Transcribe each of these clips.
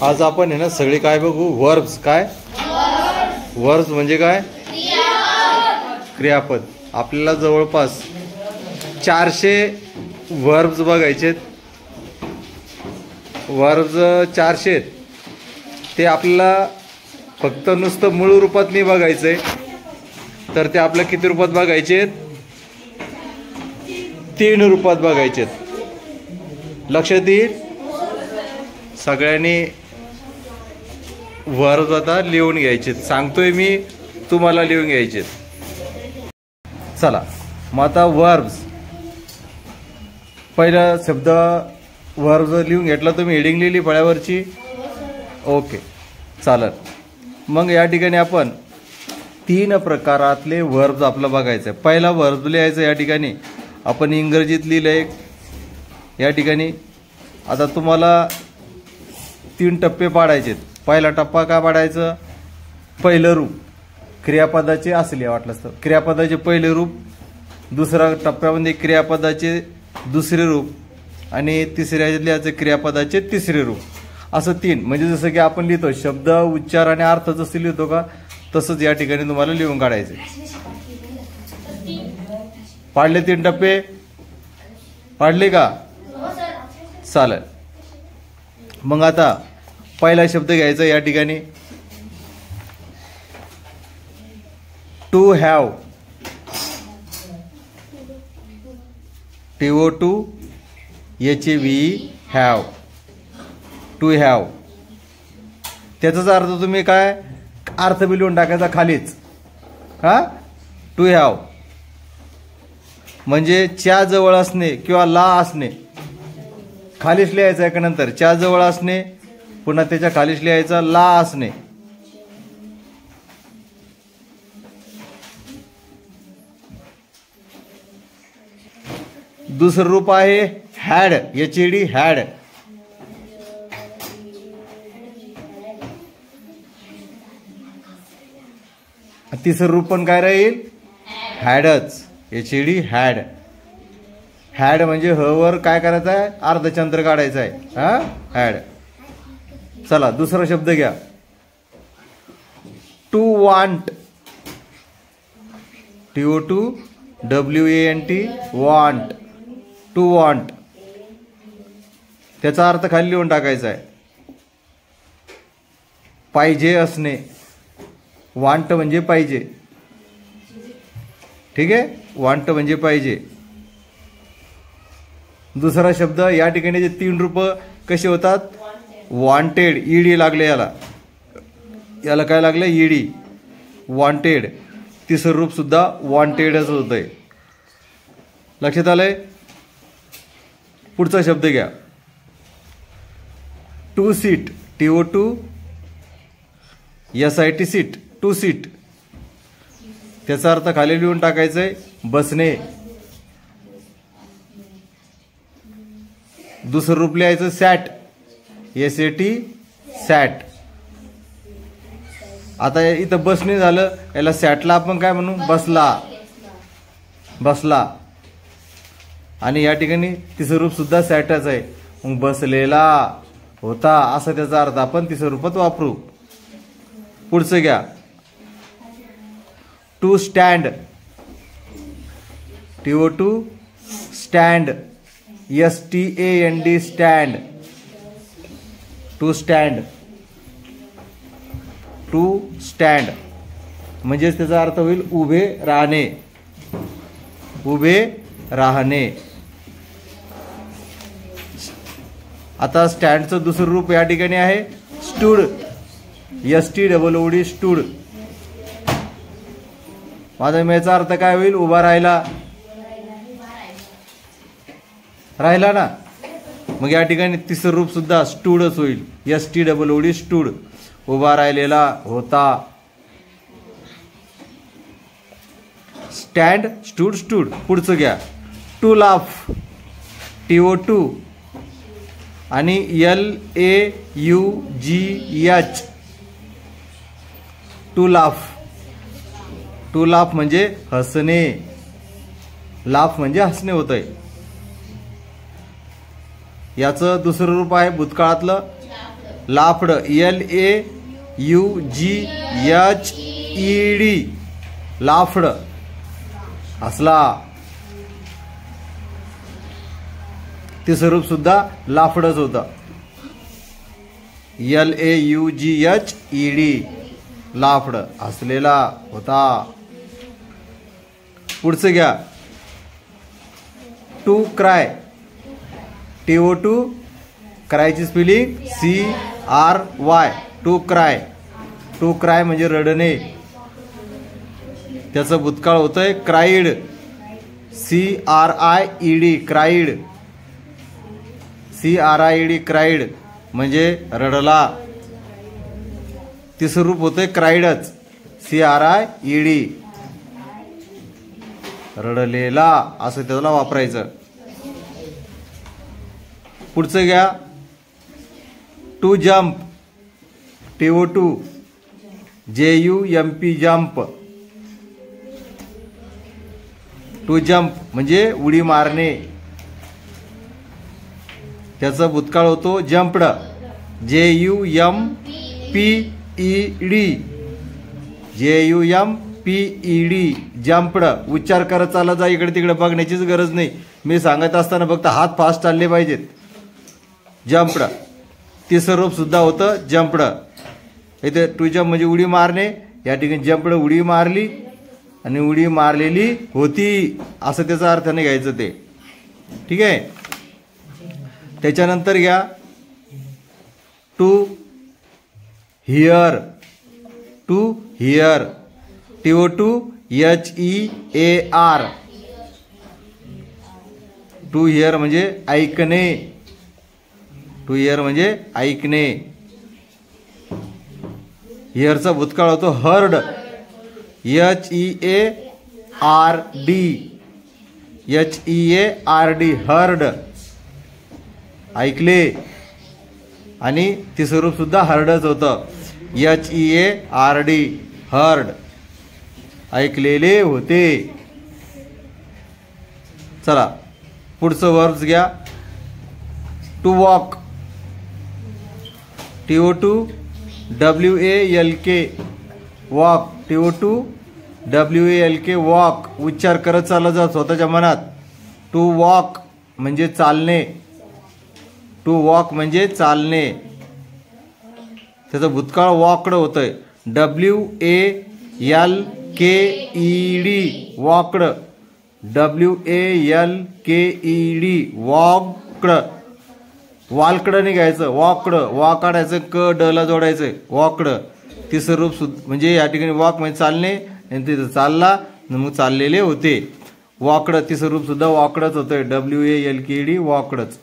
आज आपण आहे ना सगळे काय बघू, वर्ब्स. काय वर्ब्स म्हणजे काय? क्रियापद. आपल्याला जवळपास 400 वर्ब्स बघायचे. वर्ब्स 400 ते आपल्याला फक्त नुसतं मूळ रूपात नाही बघायचंय, तर ते आपल्याला किती रूपात बघायचे? 3 रूपात बघायचे. लक्षात येईल? सगळ्यांनी वर्ब्स आता लिहून घ्यायचे. सांगतोय मी, तुम्हाला लिहून घ्यायचे. चला मग आता वर्ब्स. पहिला शब्द वर्ब्स लिहून घेतला तुम्ही, हेडिंग लिहिली फळ्यावरची. ओके, चालेल. मग या ठिकाणी आपण 3 प्रकारातले वर्ब्स आपलं बघायचं आहे. पहिला वर्ब लिहायचं या ठिकाणी आपण इंग्रजीत लिहिलंय या ठिकाणी. आता तुम्हाला 3 टप्पे पाडायचे. पहिला टप्पा काय पाडायचं? पहिलं रूप क्रियापदाचे असले वाटलंच तर क्रियापदाचे पहिले रूप. दुसरा टप्प्यामध्ये क्रियापदाचे दुसरे रूप आणि तिसऱ्या लिहायचे क्रियापदाचे तिसरे रूप. असं 3. म्हणजे जसं की आपण लिहितो शब्द, उच्चार आणि अर्थ जसं लिहितो का, तसंच या ठिकाणी तुम्हाला लिहून काढायचे. पाडले 3 टप्पे? पाडले का? चालेल. मग आता पहिला शब्द घ्यायचा या ठिकाणी, to have. TO2 HAV have. To have. त्याचाच अर्थ तुम्ही काय अर्थ बी लिहून टाकायचा खालीच. हा, टू हॅव म्हणजे च्या जवळ असणे किंवा ला असणे. खालीच लिहायचं आहे का नंतर च्या जवळ असणे, पुन्हा त्याच्या खालीच लिहायचं ला असणे. दुसरं रूप आहे हॅड. HAD had. तिसरं रूप पण काय राहील? हॅडच. HAD had. हॅड म्हणजे ह वर काय करायचं आहे? अर्धचंद्र काढायचं आहे. हा, हॅड. चला दुसरा शब्द घ्या, to want. TO2 WANT want. To want. त्याचा अर्थ खाली लिहून टाकायचा आहे, पाहिजे असणे. वॉन्ट म्हणजे पाहिजे. ठीक आहे, वॉन्ट म्हणजे पाहिजे. दुसरा शब्द या ठिकाणी जे 3 रूप कसे होतात? वॉन्टेड. ED लागले याला. याला काय लागलं? ED. वॉन्टेड. तिसरं रूप सुद्धा वॉन्टेडच होतंय. लक्षात आलंय? पुढचा शब्द घ्या, to sit. TO2 SIT sit. To sit. त्याचा अर्थ खाली लिहून टाकायचंय, बसणे. दुसरं रूप लिहायचं सॅट. SAT सॅट. आता इथं बसणे झालं, याला सॅटला आपण काय म्हणू? बसला. बसला. आणि या ठिकाणी तिसरं रूप सुद्धा सॅटच आहे. मग बसलेला होता असं त्याचा अर्थ आपण तिसऱ्या रूपात वापरू. पुढचं घ्या, to stand. TO2 stand. STAND stand. To stand. To stand म्हणजेच त्याचा अर्थ होईल उभे राहणे. उभे राहणे. आता स्टँडचं दुसरं रूप या ठिकाणी आहे स्टूड. STOOD stood. माझा याचा अर्थ काय होईल? उभा राहिला. राहिला ना. मग या ठिकाणी तिसरं रूप सुद्धा स्टूडच होईल. STOOD stood. उभा राहिलेला होता. Stand, stood, stood. पुढचं घ्या, टू लाफ. TO2 आणि LAUGH. To laugh. To laugh म्हणजे हसणे. लाफ म्हणजे हसणे होतंय. याचं दुसरं रूप आहे भूतकाळातलं लाफड LAUGHED लाफड असला तिचं रूप सुद्धा लाफडच होतं. LAUGHED लाफड असलेला होता. पुढचं घ्या. टू क्राय TO2 क्रायची spelling CRY to cry. To cry म्हणजे रडणे. त्याचं भूतकाळ होतंय cried CRIED cried. CRIED cried म्हणजे रडला. तिचं रूप होतंय क्राईडच CRIED रडलेला असं त्याला वापरायचं. पुढचं घ्या. To jump TO2 JUMP jump. To jump म्हणजे उडी मारणे. त्याचा भूतकाळ होतो जम्पड JUMPED जम्पड. उच्चार करत चालला जा. इकडे तिकडे बघण्याचीच गरज नाही. मी सांगत असताना फक्त हात फास्ट चालले पाहिजेत. जम्पड. तिचं रूप सुद्धा होतं जम्पड. इथे टू जम्प म्हणजे उडी मारणे. या ठिकाणी जम्पड उडी मारली आणि उडी मारलेली होती असं त्याचा अर्थाने घ्यायचं ते. ठीक आहे. त्याच्यानंतर घ्या. To hear. To hear TO2 HEAR to hear म्हणजे ऐकणे. टू हिअर म्हणजे ऐकणे. हिअरचा भूतकाळ होतो हर्ड HEARD हर्ड ऐकले. आणि तिचं रूप सुद्धा हर्डच होतं HEARD हर्ड ऐकलेले होते. चला पुढचं वर्ब्स घ्या. To walk TO2 WALK walk. TO2 WALK walk. उच्चार करत चालला जा स्वतःच्या मनात. टू वॉक म्हणजे चालणे. टू वॉक म्हणजे चालणे. त्याचं भूतकाळ वॉकड होतंय WALKED walked. WALKED walked. Walked नाही घ्यायचं. वॉकड. वा काढायचं क ड ला जोडायचं वॉकड. तिचं रूप म्हणजे या ठिकाणी वॉक म्हणजे चालणे आणि तिथं चालला मग चाललेले होते. वॉकड. तिचं रूप सुद्धा वॉकडच होतंय WALKED वॉकडच.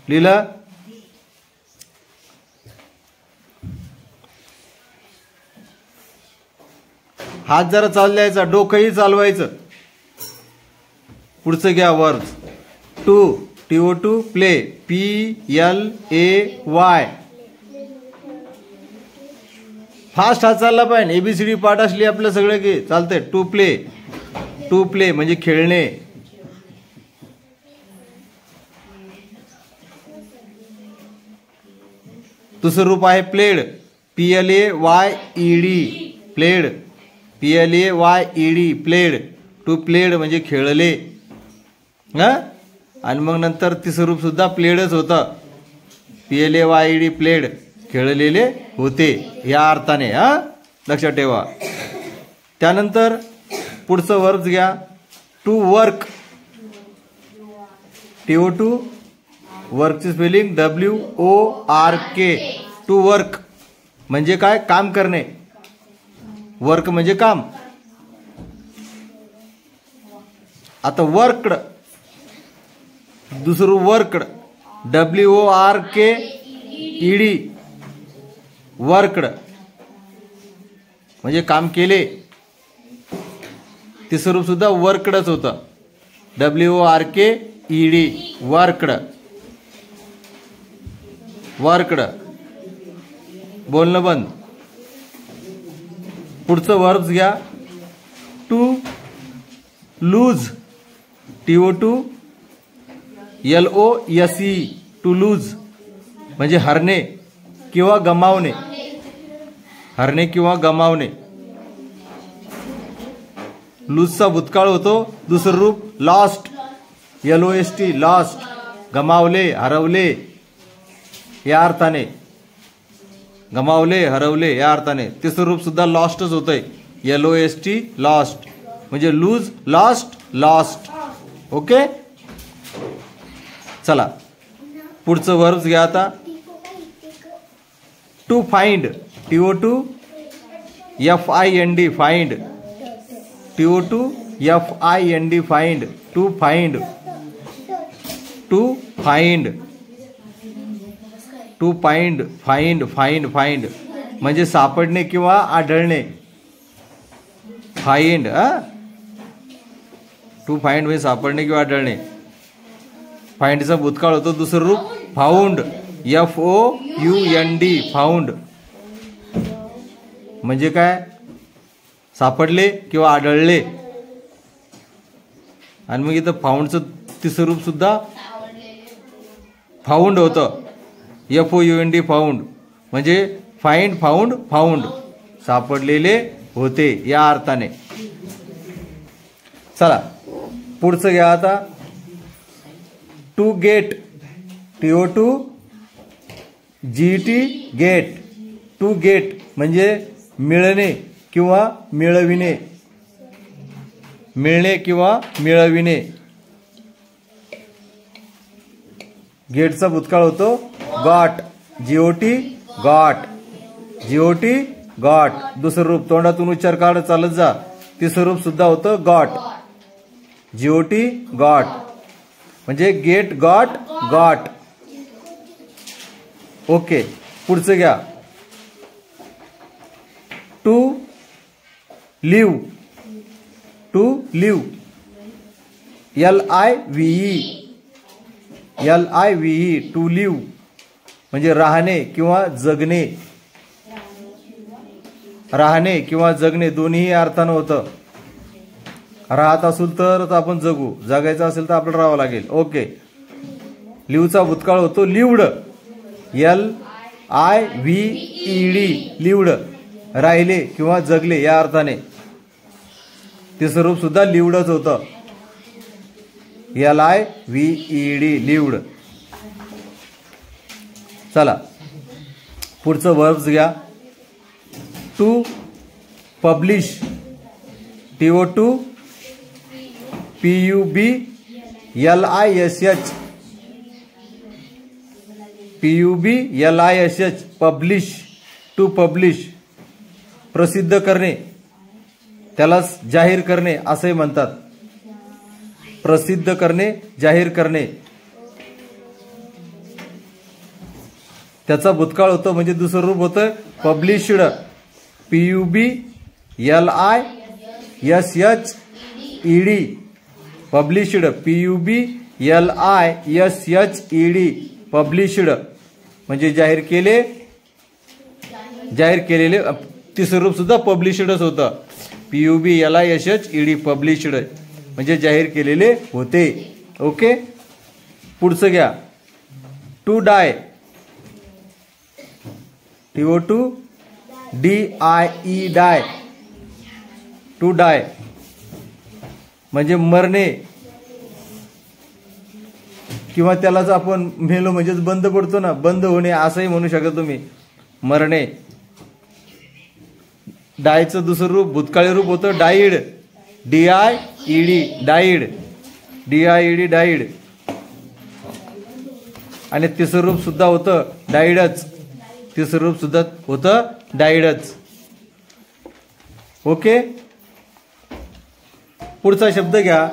लिहिलं. हात जरा चालू द्यायचा. डोकंही चालवायचं. पुढचं घ्या verbs. To TO2 play PLAY fast हात चालला पाहिजे. ABCD पाठ असली आपलं सगळं की चालतंय. To play. टू प्ले म्हणजे खेळणे. दुसरं रूप आहे played PLAYED played PLAYED played. To played म्हणजे खेळले. आणि मग नंतर तिचं रूप सुद्धा प्लेडच होतं PLAYED प्लेड खेळलेले होते या अर्थाने. लक्षात ठेवा. त्यानंतर पुढचं वर्ब्स घ्या. टू वर्क TO2 वर्कची स्पेलिंग WORK. टू वर्क म्हणजे काय? काम करणे. वर्क म्हणजे काम. आता वर्कड. दुसरं वर्कड WORKED वर्कड म्हणजे काम केले. तिचं रूप सुद्धा वर्कडच होतं WORKED वर्कड. वर्कड. बोलणं बंद. पुढचं वर्ब्स घ्या. To lose TO2 LOSE to lose म्हणजे हरणे. किंवा गमावणे, हरणे किंवा गमावणे. लूजचा भूतकाळ होतो दुसरं रूप लॉस्ट, LOST, लॉस्ट, गमावले, हरवले या अर्थाने, गमावले, हरवले या अर्थाने. तिसरं रूप सुद्धा लॉस्टच होतंय, LOST, लॉस्ट, म्हणजे लूज, लॉस्ट, लॉस्ट. ओके, चला पुढचं वर्ब्स घ्या आता. To find, TO2 FIND, find, TO2 FIND, find, to find, to find, to find, find, find, find म्हणजे सापडणे किंवा आढळणे. फाइंड, टू फाइंड म्हणजे सापडणे किंवा आढळणे. फाइंडचा भूतकाळ होतो दुसरं रूप फाउंड, FOUND, फाउंड म्हणजे काय, सापडले किंवा आढळले. आणि मग इथं फाउंडचं तिसरं रूप सुद्धा फाउंड होतं, FOUND, फाउंड म्हणजे फाइंड, फाउंड, फाउंड सापडलेले होते या अर्थाने. चला पुढचं घ्या आता. To get, TO2 GET, get. To get म्हणजे मिळणे किंवा मिळविणे, मिळणे किंवा मिळविणे. गेटचा भूतकाळ होतो got, GOT, got, GOT, got. दुसरं रूप तोंडातून उच्चार काढत चालत जा. तिसरं रूप सुद्धा होतं गॉट, GOT, गॉट म्हणजे गेट, गॉट, गॉट. ओके, पुढचं घ्या. To live, to live, LIVE, to live म्हणजे राहणे किंवा जगणे, राहणे किंवा जगणे दोन्ही अर्थानं होतं. राहत असेल तर आपण जगू, जगायचं असेल तर आपल्याला राहावं लागेल. ओके, लिव्हचा भूतकाळ होतो लिव्हड, LIVED, लिव्हड, राहिले किंवा जगले या अर्थाने. तिसरं रूप सुद्धा लिव्हडच होतं, LIVED, लिव्हड. चला पुढचं वर्ब्स घ्या. To publish, TO2 PUBLISH, PUBLISH, publish, to publish प्रसिद्ध करणे, त्यालाच जाहीर करणे असे म्हणतात. प्रसिद्ध करणे, जाहीर करणे. त्याचा भूतकाळ होतो म्हणजे दुसरं रूप होतं published, PUBLISHED, published, PUBLISHED, published म्हणजे जाहीर केले, जाहीर केलेले. तिसरं रूप सुद्धा पब्लिश्डच होतं, PUBLISHED, पब्लिश्ड म्हणजे जाहीर केलेले होते. ओके, पुढचं घ्या. To die, TO2 DIE, die, to die म्हणजे मरणे किंवा त्यालाच आपण मेलो म्हणजेच बंद पडतो ना, बंद होणे असंही म्हणू शकता तुम्ही, मरणे. डायचं दुसरं रूप भूतकाळी रूप होतं died, DIED, died, DIED, died. आणि तिसरं रूप सुद्धा होतं डाईडच, तिसरं रूप सुद्धा होतं डाईडच. ओके, पुढचा शब्द घ्या.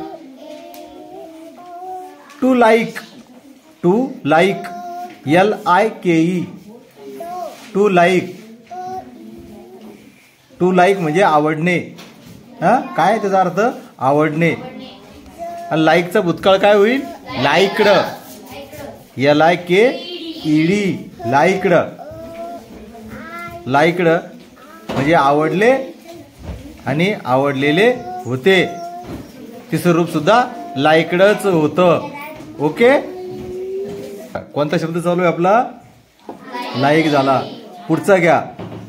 To like, to like, LIKE, to like. To like म्हणजे आवडणे. काय त्याचा अर्थ, आवडणे. आणि लाईकचा भूतकाळ काय होईल, लाईकड, LIKED, लाईकड. लाईकड म्हणजे आवडले आणि आवडलेले होते. तिसरं रूप सुद्धा लाईकडच होतं. ओके, कोणता शब्द चालू आहे आपला, लाईक झाला. पुढचा घ्या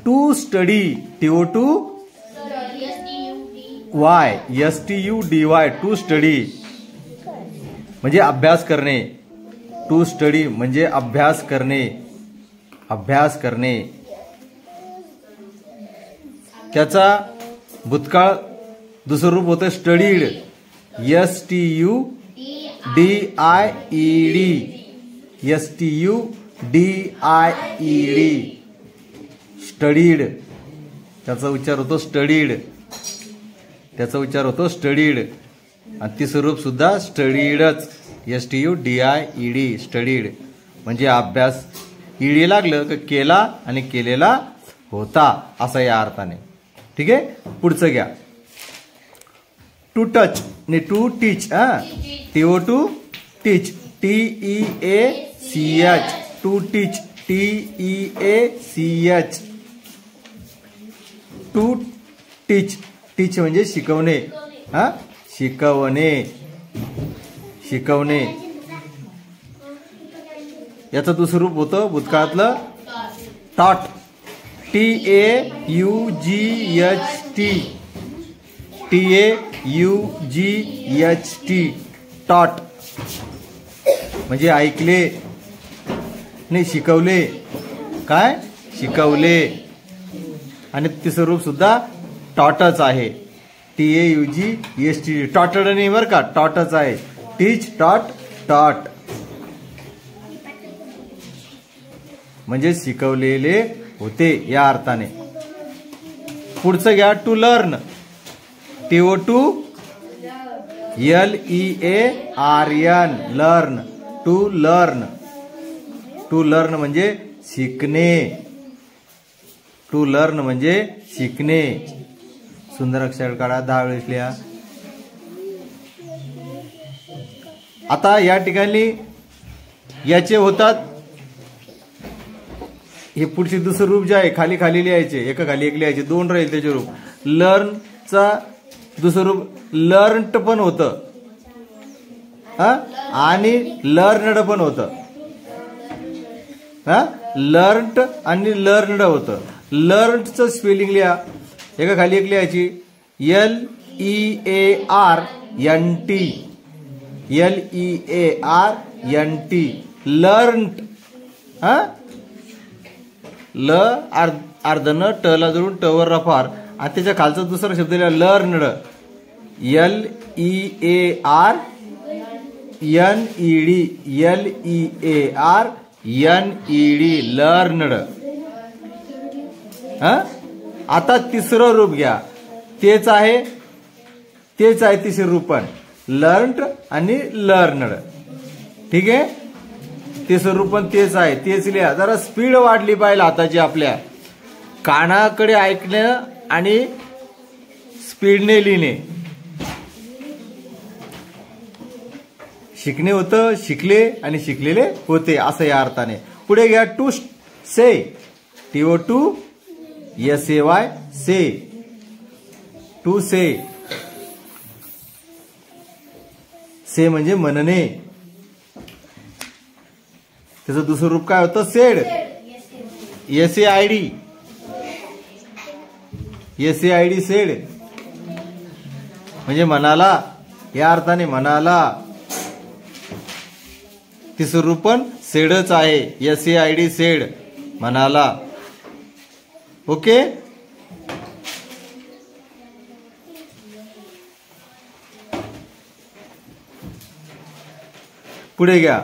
to study, TO2 Y, STUDY, to study म्हणजे अभ्यास करणे. टू स्टडी म्हणजे अभ्यास करणे, अभ्यास करणे. त्याचा भूतकाळ दुसरं रूप होतं स्टडीड, STUDIED, स्टडीड. त्याचा उच्चार होतो स्टडीड, त्याचा उच्चार होतो स्टडीड. आणि तिसरं रूप सुद्धा स्टडीडच, STUDIED, स्टडीड म्हणजे अभ्यास. ईडी लागलं की केला आणि केलेला होता असा या अर्थाने. ठीक आहे. पुढचं घ्या टू टच आणि to teach. TO2 teach, TEACH, to teach, TEACH, to teach. Teach म्हणजे शिकवणे, शिकवणे, शिकवणे. याचं दुसरं रूप होतं भूतकाळातलं टॉट, TAUGHT, टॉट म्हणजे ऐकले नाही शिकवले. काय शिकवले. आणि तिसरं रूप सुद्धा टॉटच आहे, TAUGHT. टॉटड नाही बरं का, टॉटच आहे. टीच, टॉट, टॉट म्हणजे शिकवलेले होते या अर्थाने. पुढचं घ्या to learn, TO2 LEARN, learn, to learn. To learn म्हणजे शिकणे, टू लर्न म्हणजे शिकणे. सुंदर अक्षर काढा, 10 वेळेस लिहा. आता या ठिकाणी याचे होतात हे पुढचे दुसरं रूप जे आहे खाली खाली लिहायचे, एका खाली एक लिहायचे, 2 राहील त्याचे रूप. लर्नचा दुसरं रूप लर्नड पण होतं आणि लर्नड पण होतं. लर्नड आणि लर्नड होतं. लर्नडचं स्पेलिंग लिहा, एका खाली एक लिहायची, LEARNT, LEARNT, लर्नड. ल अर्धन टला जोडून टवर रफार आणि त्याच्या खालचा दुसरा शब्द लिहा लर्नड, LEARNED, लर्नड. आता तिसरं रूप घ्या, तेच आहे तिसरं रूप पण लर्नड आणि लर्नड. ठीक आहे. तिसरं रूप पण तेच आहे, तेच लिहा. जरा स्पीड वाढली पाहिजे हाताची आपल्या, कानाकडे ऐकणे आणि स्पीडने लिहिणे. शिकणे होतं, शिकले आणि शिकलेले होते असं या अर्थाने. पुढे घ्या to say, TO2 SAY, say, to say. Say म्हणजे म्हणणे. त्याचं दुसरं रूप काय होतं सेड, SAID, सेड म्हणजे म्हणाला या अर्थाने, म्हणाला. तिसरं रूप पण सेडच आहे, SAID, सेड, म्हणाला. ओके. पुढे घ्या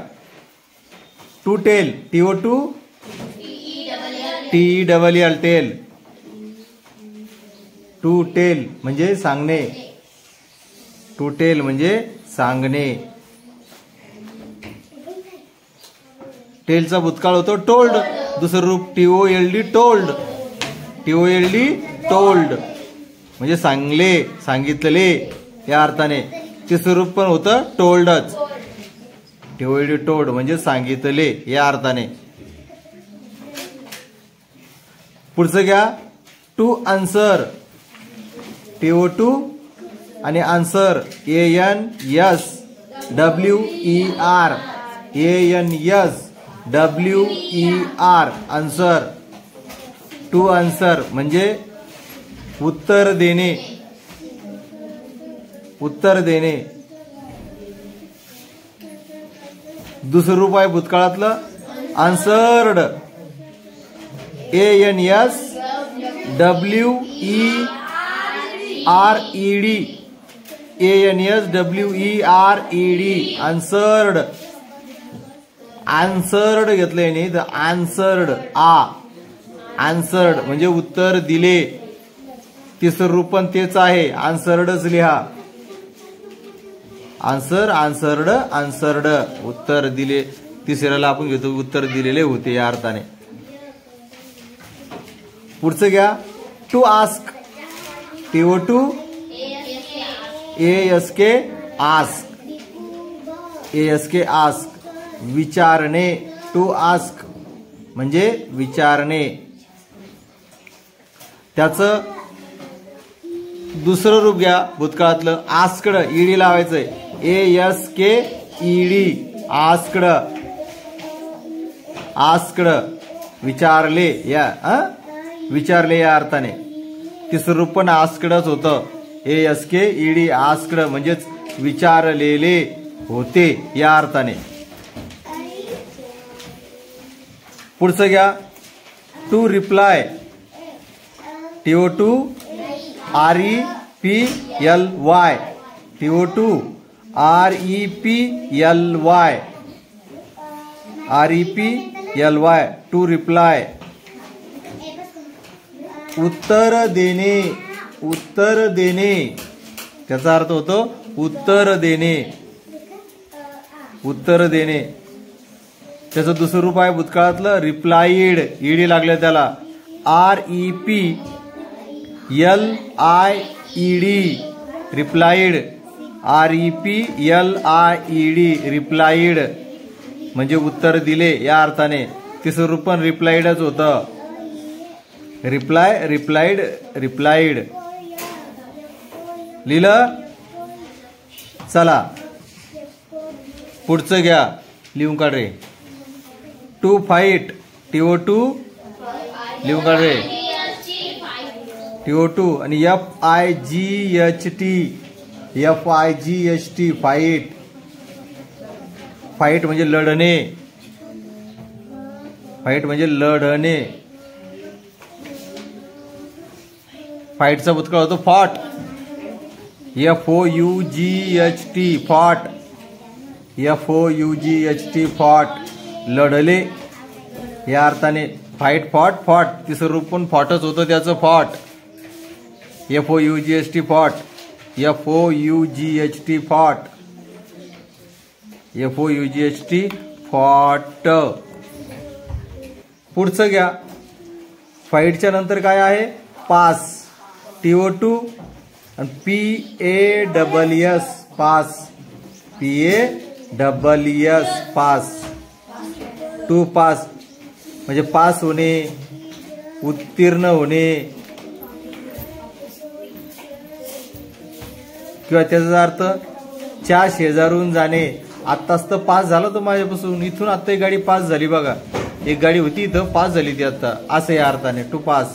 to tell, TO2 TELL, tell. To tell म्हणजे सांगणे, टू टेल म्हणजे सांगणे. टेलचा भूतकाळ होतो टोल्ड, दुसरं रूप TOLD, टोल्ड, टोल्ड म्हणजे सांगले, सांगितले या अर्थाने. तिसरं रूप पण होतं टोल्डच, TOLD, टोल्ड म्हणजे सांगितले या अर्थाने. पुढचं घ्या टू आन्सर, TO2 आणि answer ANSWER, ANS WER answer. To answer म्हणजे उत्तर देणे. उत्तर देणे. दुसरं रूप आहे भूतकाळातलं answered. ANSWERED. ANSWERED answered. Answered घेतलंय नाही तर आन्सर्ड. आन्सर्ड म्हणजे उत्तर दिले. तिसरं रूप पण तेच आहे, आन्सर्डच लिहा. आन्सर, आन्सर्ड, आन्सर्ड उत्तर दिले. तिसऱ्याला आपण घेतो उत्तर दिलेले होते या अर्थाने. पुढचं घ्या to ask. TO2 ASK ask. ASK ask विचारणे. टू आस्क म्हणजे विचारणे. त्याचं दुसरं रूप घ्या भूतकाळातलं आस्कड. ईडी लावायचंय. ASKED asked. आस्कड विचारले. विचारले या अर्थाने. तिसरं रूप पण आस्कडच होतं. ASKED आस्कड म्हणजेच विचारलेले होते या अर्थाने. पुढचं घ्या to reply. TO2 REPLY. TO2 REPLY. REPLY to reply. उत्तर देणे. उत्तर देणे त्याचा अर्थ होतो उत्तर देणे. उत्तर देणे. त्याचं दुसरं रूप आहे भूतकाळातलं रिप्लाइड. ईडी लागले त्याला. REPLIED replied. REPLIED रिप्लाइड म्हणजे उत्तर दिले या अर्थाने. तिसरं रूप पण रिप्लाइडच होतं. रिप्लाय, रिप्लाइड, रिप्लाइड लिहिलं. चला पुढचं घ्या लिहून काढ रे. To fight. TO2 लिहून काढ रे. TO2 आणि FIGHT फाईट. फाईट म्हणजे लढणे. फाईट म्हणजे लढणे. फाईटचा भूतकाळ होतो fought. FOUGHT fought. FOUGHT fought लढले या अर्थाने. Fight, fought, fought. तिसरं रूप पण फॉटच होतं त्याचं fought. FOUGHT fought. FOUGHT fought. FOUGHT fought. पुढचं घ्या. फाईटच्या नंतर काय आहे पास. TO2 आणि PASS pass. PASS pass. To pass म्हणजे पास होणे, उत्तीर्ण होणे किंवा त्याचा अर्थ च्या शेजारून जाणे. आत्ताच तर पास झाला तो माझ्यापासून. इथून आता एक गाडी पास झाली बघा. एक गाडी होती इथं पास झाली ती आता. असं या अर्थाने टू पास.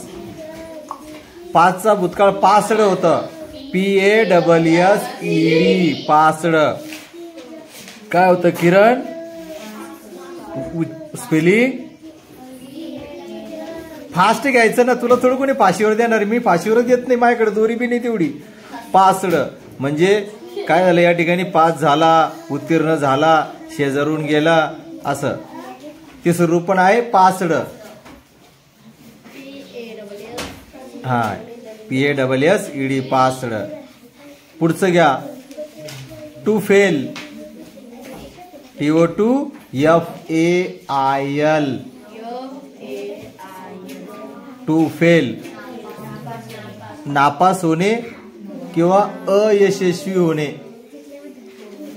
पासचा भूतकाळ पासड होतं. PASSED passed. काय होतं किरण स्पेलिंग? फास्ट घ्यायचं ना. तुला थोडं कोणी फाशीवर देणार. मी फाशीवरच देत नाही. माझ्याकडे दोरी बी नाही तेवढी. पासड म्हणजे काय झालं या ठिकाणी पास झाला, उत्तीर्ण झाला, शेजारून गेला असं. तिसरं रूप पण आहे पासड. हा PASSED पासड. पुढचं घ्या to fail. TO2 FAIL to fail. नापास होणे किंवा अयशस्वी होणे.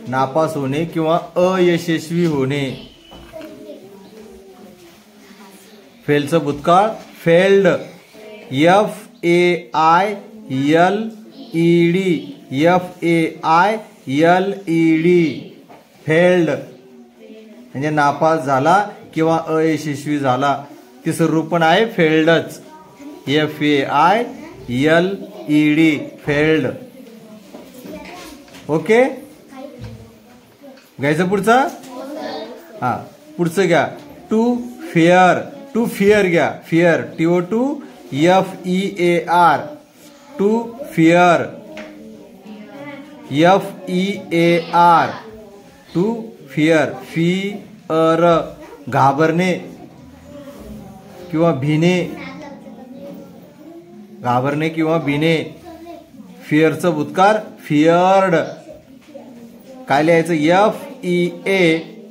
नापास होणे किंवा अयशस्वी होणे. फेलचं भूतकाळ फेल्ड. FAILED. FAILED फेल्ड म्हणजे नापास झाला किंवा अयशस्वी झाला. तिसरं रूप पण आहे फेल्डच. FAILED failed. ओके घ्यायचं पुढचं. हा पुढचं घ्या. To fair. टू फिअर घ्या. Fear TO2 FEAR. To fear FEAR. To fear. Fear घाबरणे किंवा भिणे. घाबरणे किंवा भिणे. फिअरचं भूतकाळ फिअर्ड. काय लिहायचं? FEARED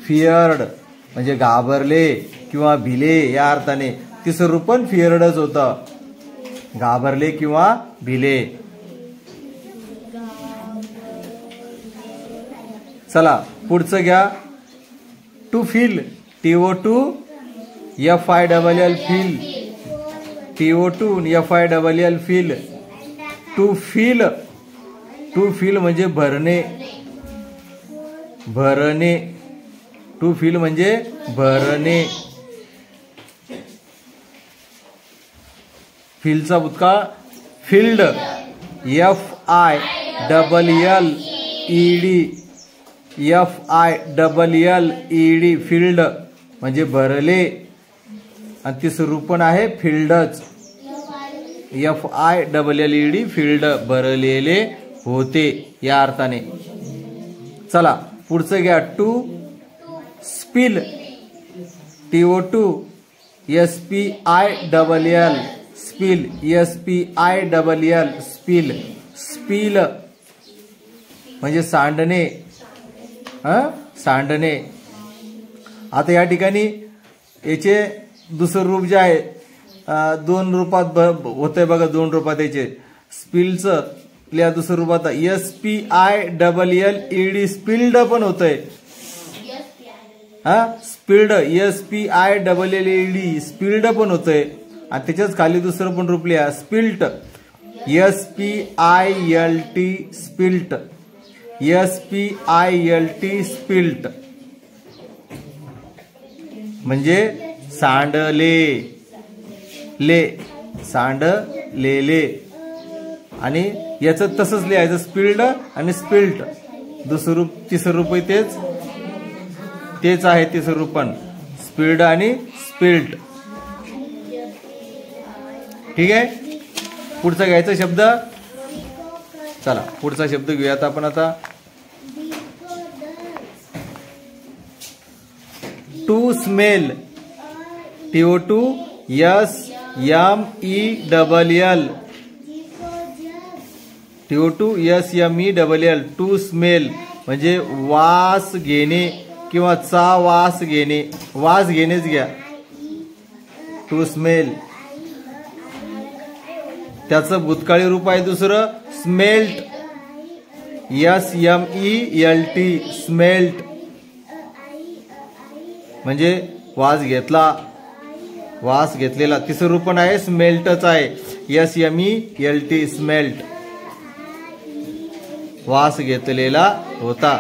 फिअर्ड म्हणजे घाबरले किंवा भिले या अर्थाने. तिसरं रूप पण फिअर्डच होतं. घाबरले किंवा भिले. चला पुढचं घ्या. To fill. TO2 FILL fill. TO2 FILL fill. To fill. To feel म्हणजे भरणे. भरणे. टू फील म्हणजे भरणे. फीलचा भूतकाळ फील्ड. FILLED फील्ड म्हणजे भरले. आणि तिसरं रूप पण आहे फील्डच. FILLED फील्ड भरलेले होते या अर्थाने. चला पुढचं घ्या. To spill. TO2 SPILL spill. SPILL spill. Spill म्हणजे सांडणे. सांडणे. आता या ठिकाणी याचे दुसरं रूप जे आहे दोन रूपात होतंय बघा. दोन रूपात याचे. स्पिलचं लिहा दुसरं रूपात SPILLED स्पिल्ड पण होतंय. स्पिल्ड SPILLED स्पिल्ड पण होतंय. आणि त्याच्याच खाली दुसरं पण रूप लिहा spilt. SPILT spilt. SPILT spilt म्हणजे सांडले. ले सांडलेले. आणि याचं तसंच लिहायचं स्पिल्ड आणि स्पिल्ट. दुसरं रूप तिसरं रूप तेच आहे. तिसरं रूप पण स्पिल्ड आणि स्पिल्ट. ठीक आहे. पुढचा घ्यायचा शब्द. चला पुढचा शब्द घेऊयात आपण आता. To smell. TO2 SMELL. TO2 SMELL. To smell म्हणजे वास घेणे किंवा चा वास घेणे. वास घेणेच घ्या. To smell. त्याचं भूतकाळी रूप आहे दुसरं स्मेल्ट. SMELT स्मेल्ट म्हणजे वास घेतला. वास घेतलेला. तिसरं रूप पण आहे स्मेल्टच आहे. SMELT स्मेल्ट वास घेतलेला होता.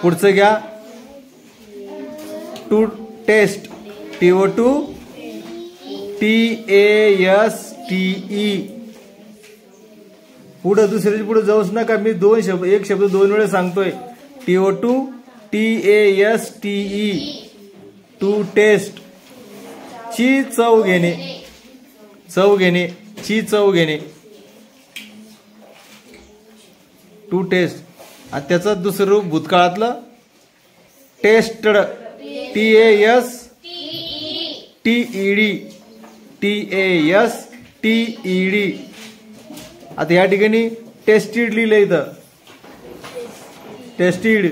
पुढचं घ्या. To taste. TO2 TASTE. पुढे दुसऱ्याच्या पुढे जाऊच नका. मी एक शब्द दोन वेळा सांगतोय. TO2 TASTE. To taste. ची चव घेणे. चव घेणे. ची चव घेणे. To taste. आणि त्याचं दुसरं रूप भूतकाळातलं टेस्टड. TASTED. आता या ठिकाणी टेस्टेड लिहिलं इथं. टेस्टेड.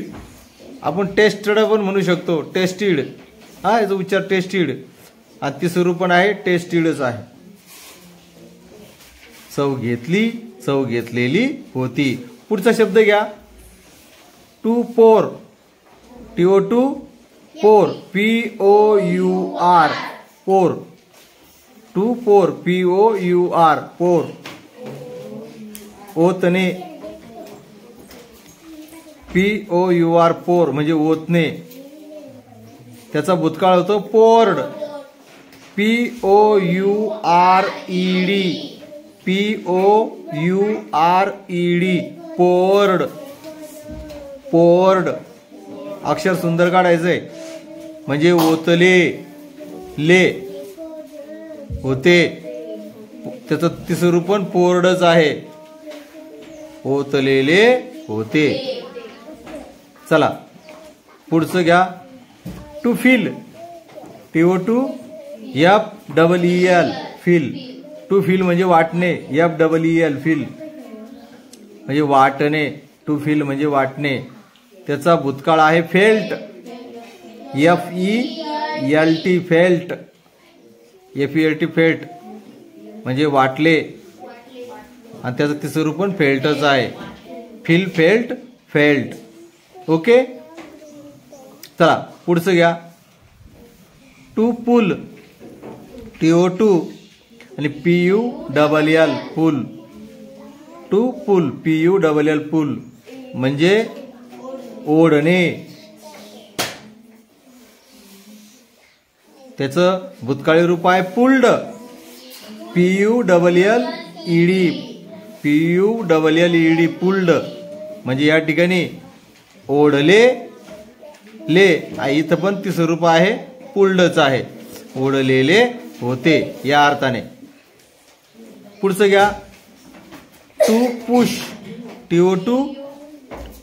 आपण टेस्टेड पण म्हणू शकतो. टेस्टेड याचा उच्चार टेस्टेड. आणि तिसरं रूप पण आहे टेस्टेडच आहे. चव घेतली. चव घेतलेली होती. पुढचा शब्द घ्या. टू पोर. TO2 पोर. POUR पोर. टू पोर. POUR पोर ओतणे, POUR पोर म्हणजे ओतणे, त्याचा भूतकाळ होतो पोर्ड, POURED, पोर्ड, पोर्ड. अक्षर सुंदर काढायचंय म्हणजे ओतले, ले होते, त्याचं तिसरं रूप पण पोर्डच आहे, ओतलेले होते. चला पुढचं घ्या. To feel, TOTFEEL, feel. To feel म्हणजे वाटणे, FEEL, फील म्हणजे वाटणे, टू फील म्हणजे वाटणे. त्याचा भूतकाळ आहे felt, FELT, felt, FELT, felt म्हणजे वाटले, आणि त्याचं तिसरं रूप पण फेल्टच आहे, फील, फेल्ट, फेल्ट. ओके. चला पुढचं घ्या. टू पुल, TO2 आणि PULL, pull. To pull, PULL, pull म्हणजे ओढणे. त्याचं भूतकाळी रूप आहे पुल्ड, PULLED, पुल्ड म्हणजे या ठिकाणी ओढले, ले. इथं पण तिसरं रूप आहे पुल्डच आहे, ओढलेले होते या अर्थाने. पुढचं घ्या. To push, TO2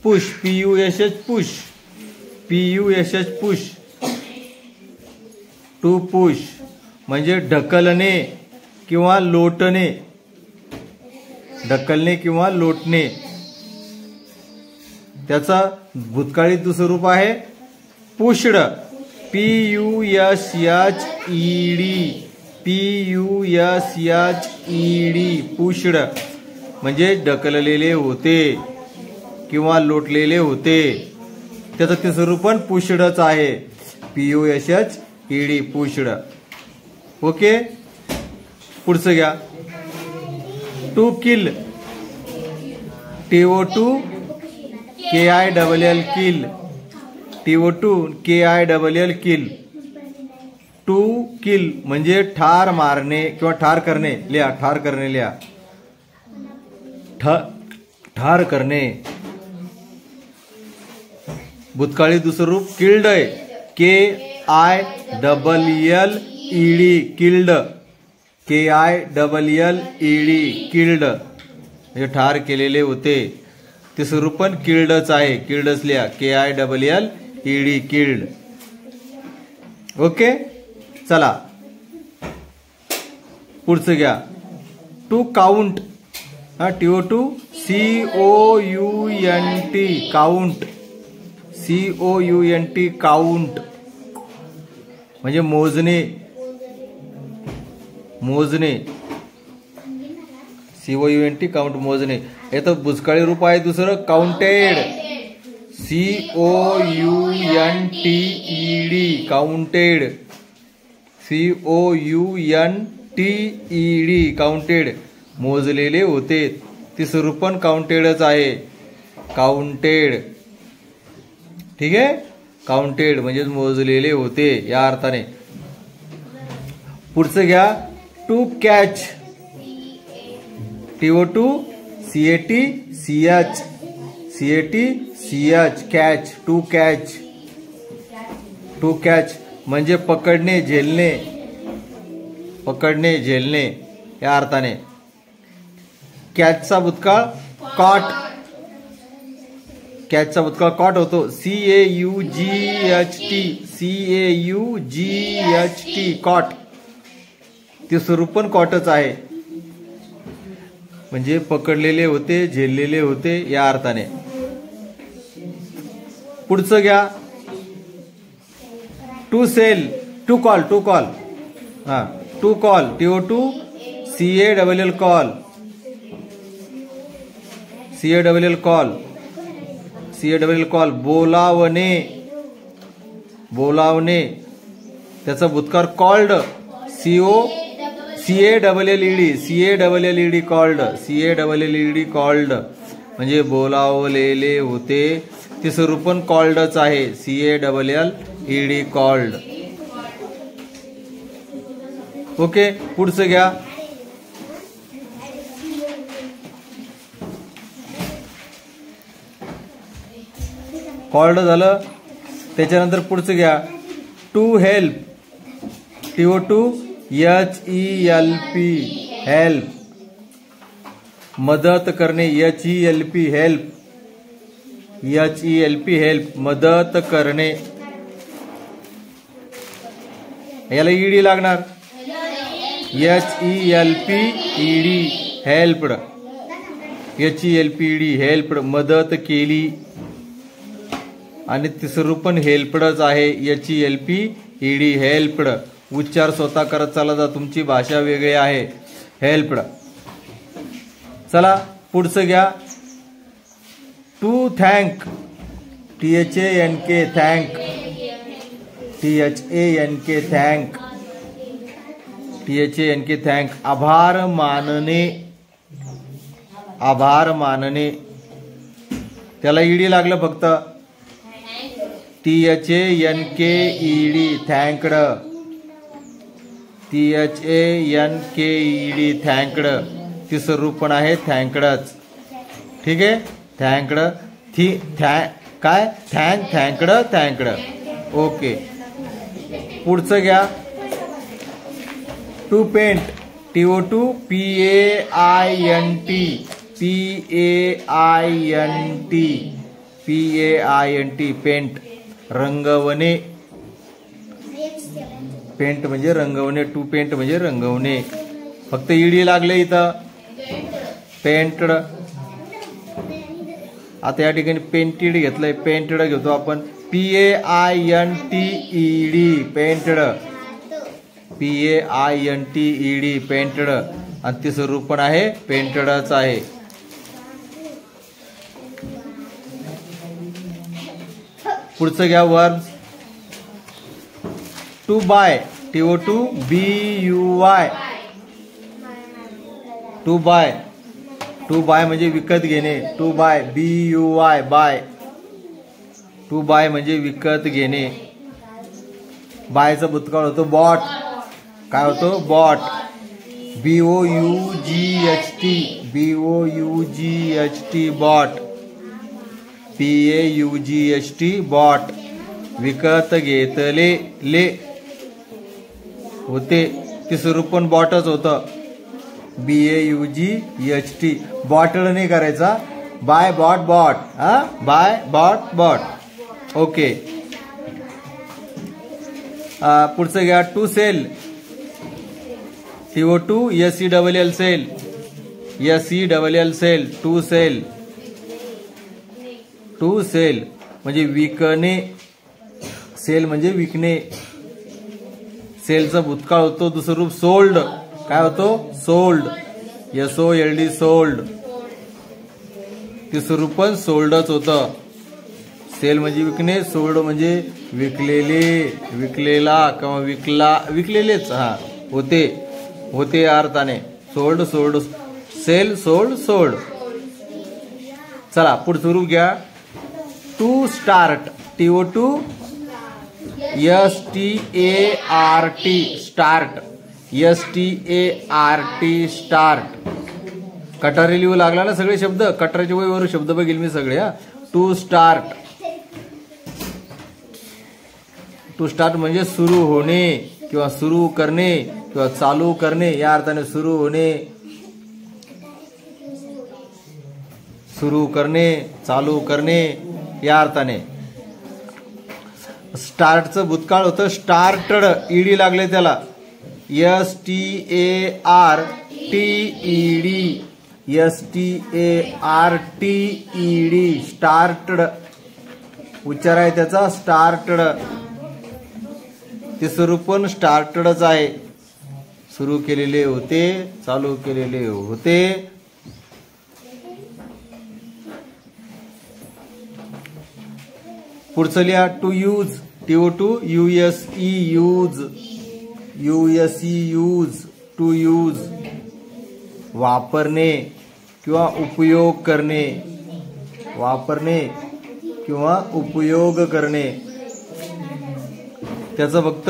push, PUSH, push. To push म्हणजे ढकलणे किंवा लोटणे, ढकलणे किंवा लोटणे. त्याचा भूतकाळी दुसरं रूप आहे पुशड, PUSHED, पुशड म्हणजे ढकललेले होते किंवा लोटलेले होते. त्याचं तिसरं रूप पण पुशडच आहे, PUSHED, पुशड. ओके. पुढचं घ्या. To kill, TO2 KILL, kill, TO2 KILL, kill. To kill म्हणजे ठार मारणे किंवा ठार करणे, लिहा, ठार करणे, लिहा, ठार करणे. भूतकाळी दुसरं रूप किल्ड आहे, KILLED, किल्ड, KILLED, किल्ड म्हणजे ठार केलेले होते. तिसरं रूप पण किल्डच आहे, किल्डच लिहा, KILLED, किल्ड. ओके. चला पुढचं घ्या. To count, TO2 COUNT, count, COUNT, count म्हणजे मोजणे, मोजणे, COUNT, काउंट, मोजणे. याचं भूतकाळी रूप आहे दुसरं counted, COUNTED, counted, COUNTED, counted मोजलेले होते. तिसरं रूप पण काउंटेडच आहे, काउंटेड. ठीक आहे. काउंटेड म्हणजे मोजलेले होते या अर्थाने. पुढचं घ्या. To catch, TO2 CATCH, catch, to catch. To catch म्हणजे पकडणे, झेलणे, पकडणे, झेलणे या अर्थाने. कॅचचा भूतकाळ कॉट, कॅचचा भूतकाळ कॉट होतो, CAUGHT, कॉट. ते स्वरूप पण कॉटच आहे म्हणजे पकडलेले होते, झेललेले होते या अर्थाने. पुढचं घ्या. To sell, to call, to call, to call, TO2 CALL, call, CALL, call, CALL, call. बोलावणे, बोलावणे त्याचा भूतकाळ कॉल्ड, CALLED कॉल्ड म्हणजे बोलावलेले होते. तिचं रूप पण कॉल्डच आहे. CALLED called. ओके, पुढचं घ्या. कॉल्ड झालं. त्याच्यानंतर पुढचं घ्या. To help. TO2HELP help. मदत करणे. HELP help. HELP हेल्प मदत करणे. याला ED लागणार. HELPED helped. HELPED हेल्प्ड मदत केली. आणि तिसरं रूप पण हेल्पडच आहे. HELPED helped. उच्चार स्वतः करत चालत जा, तुमची भाषा वेगळी आहे. हेल्प्ड. चला पुढचं घ्या. To thank. THANK thank. THANK thank. THANK thank आभार मानणे. आभार मानणे. त्याला ED लागलं फक्त. THANKED थँकड. THANKED थँकड. तिसरं रूप पण आहे थँकडच. ठीक आहे. थँकड. काय थँकड. ओके, पुढचं घ्या. To paint. PAINT पेंट रंगवणे. पेंट म्हणजे रंगवणे. टू पेंट म्हणजे रंगवणे. फक्त ED लागले इथं. पेंटड. आता या ठिकाणी पेंटेड घेतलंय. पेंटेड घेतो आपण. PAINTED painted. PAINTED painted. आणि तिसरं रूप पण आहे पेंटेडच आहे. पुढचं घ्या. Verbs. To buy. TO2BUY to buy. To buy म्हणजे विकत घेणे. To buy. BUY buy. To buy म्हणजे विकत घेणे. बायचा भूतकाळ होतो बॉट. काय होतो? Bought. BOUGHT bought. PAUGHT bought. विकत घेतले ले होते. तिसरं रूप पण बॉटच होतं. BAUGHT. बॉटल नाही करायचा. Buy bought bought. Buy bought bought. Okay, पुढचं घ्या. To sell. TO2SELL sell. SELL sell. To sell. To sell म्हणजे विकणे. सेल म्हणजे विकणे. सेलचा भूतकाळ होतो. दुसरं रूप सोल्ड. काय होतो? सोल्ड. SOLD sold. तिसरं रूप पण सोल्डच होतं. सेल म्हणजे विकणे. सोल्ड म्हणजे विकलेले. विकलेला किंवा विकला. विकलेलेच होते. होते या अर्थाने. Sold sold. Sell sold sold. चला पुढचं रूप घ्या. To start. TO2START start. START start. कटारी लिहू लागला ना सगळे शब्द. कटाराच्या वहीवर शब्द बघेल मी सगळे. To start. टू स्टार्ट म्हणजे सुरू होणे किंवा सुरू करणे किंवा चालू करणे या अर्थाने. सुरू होणे, सुरू करणे, चालू करणे या अर्थाने. स्टार्टचं भूतकाळ होतं स्टार्टड. ED लागले त्याला. STARTED started. उच्चार आहे त्याचा स्टार्टड. तिसरं रूप पण स्टार्टडच आहे. सुरू केलेले होते, चालू केलेले होते. पुढचं लिहा. To use. TO2 USE use. To use, वापरणे किंवा उपयोग करणे, वापरणे किंवा उपयोग करणे. त्याचं फक्त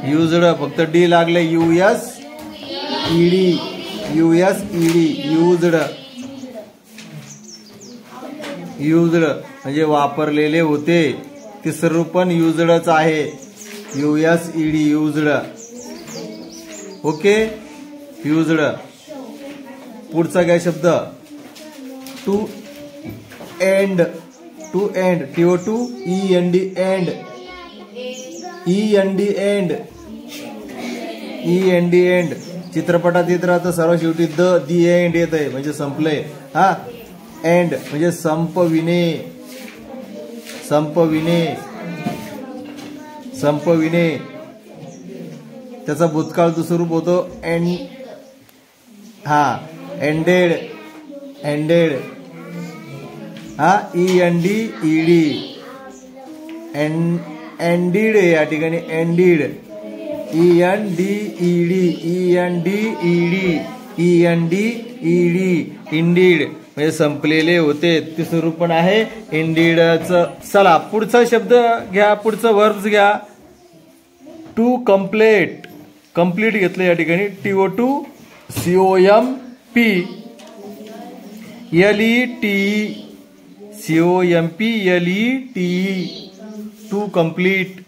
युज्ड, फक्त डी लागले, U S E D, U S E D, used. Used म्हणजे वापरलेले होते. तिसरं रूप पण युज्डच आहे, U S E D, used. Okay, used. पुढचा काय शब्द, to end, to end, TO2 END, end, END, end, END, end. चित्रपटात येत राहतं सर्व शेवटी दी एंड येत आहे, म्हणजे संपलंय. हा, एंड म्हणजे संपविणे, संपविणे, संपविणे. त्याचा भूतकाळ दुसरं रूप होतो एंड. हा, एंडेड, एंडेड. हा, END, ED, एंडीड या ठिकाणी, एंडीड, END, ED, END, ED, END, ED, Indeed म्हणजे संपलेले होते. तिसरं रूप पण आहे इंडीडचं. चला पुढचा शब्द घ्या, पुढचं वर्ब्स घ्या. टू कम्प्लीट, कम्प्लीट घेतलं या ठिकाणी, TO2 COMP LETE, COMP LETE, to complete.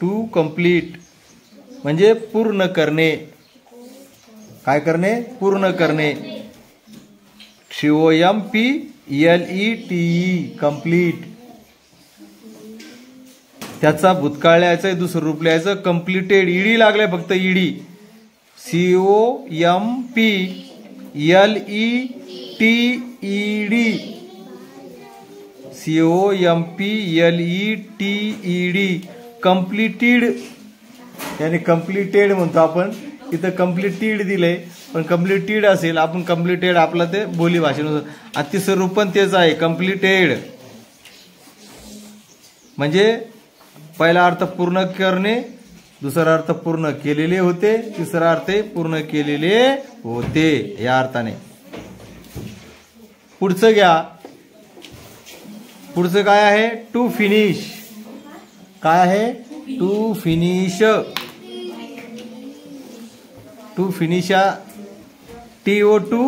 To complete म्हणजे पूर्ण करणे. काय करणे, पूर्ण करणे. COMP LETE, complete. त्याचा भूतकाळ लिहायचं, दुसरं रूप लिहायचं, कम्प्लीटेड. ईडी लागलाय फक्त, ED. COMP LETED, COMP LETED, completed. याने कम्प्लीटेड म्हणतो आपण, इथं कम्प्लीटेड दिलंय पण कम्प्लीटेड असेल, आपण कम्प्लीटेड आपला ते बोली भाषेनुसार. तिसरं रूप पण तेच आहे, कम्प्लीटेड. म्हणजे पहिला अर्थ पूर्ण करणे, दुसरा अर्थ पूर्ण केलेले होते, तिसरा अर्थ पूर्ण केलेले होते या अर्थाने. पुढचं घ्या. पुढचं काय आहे, टू फिनिश. काय आहे, to finish. To finish TO2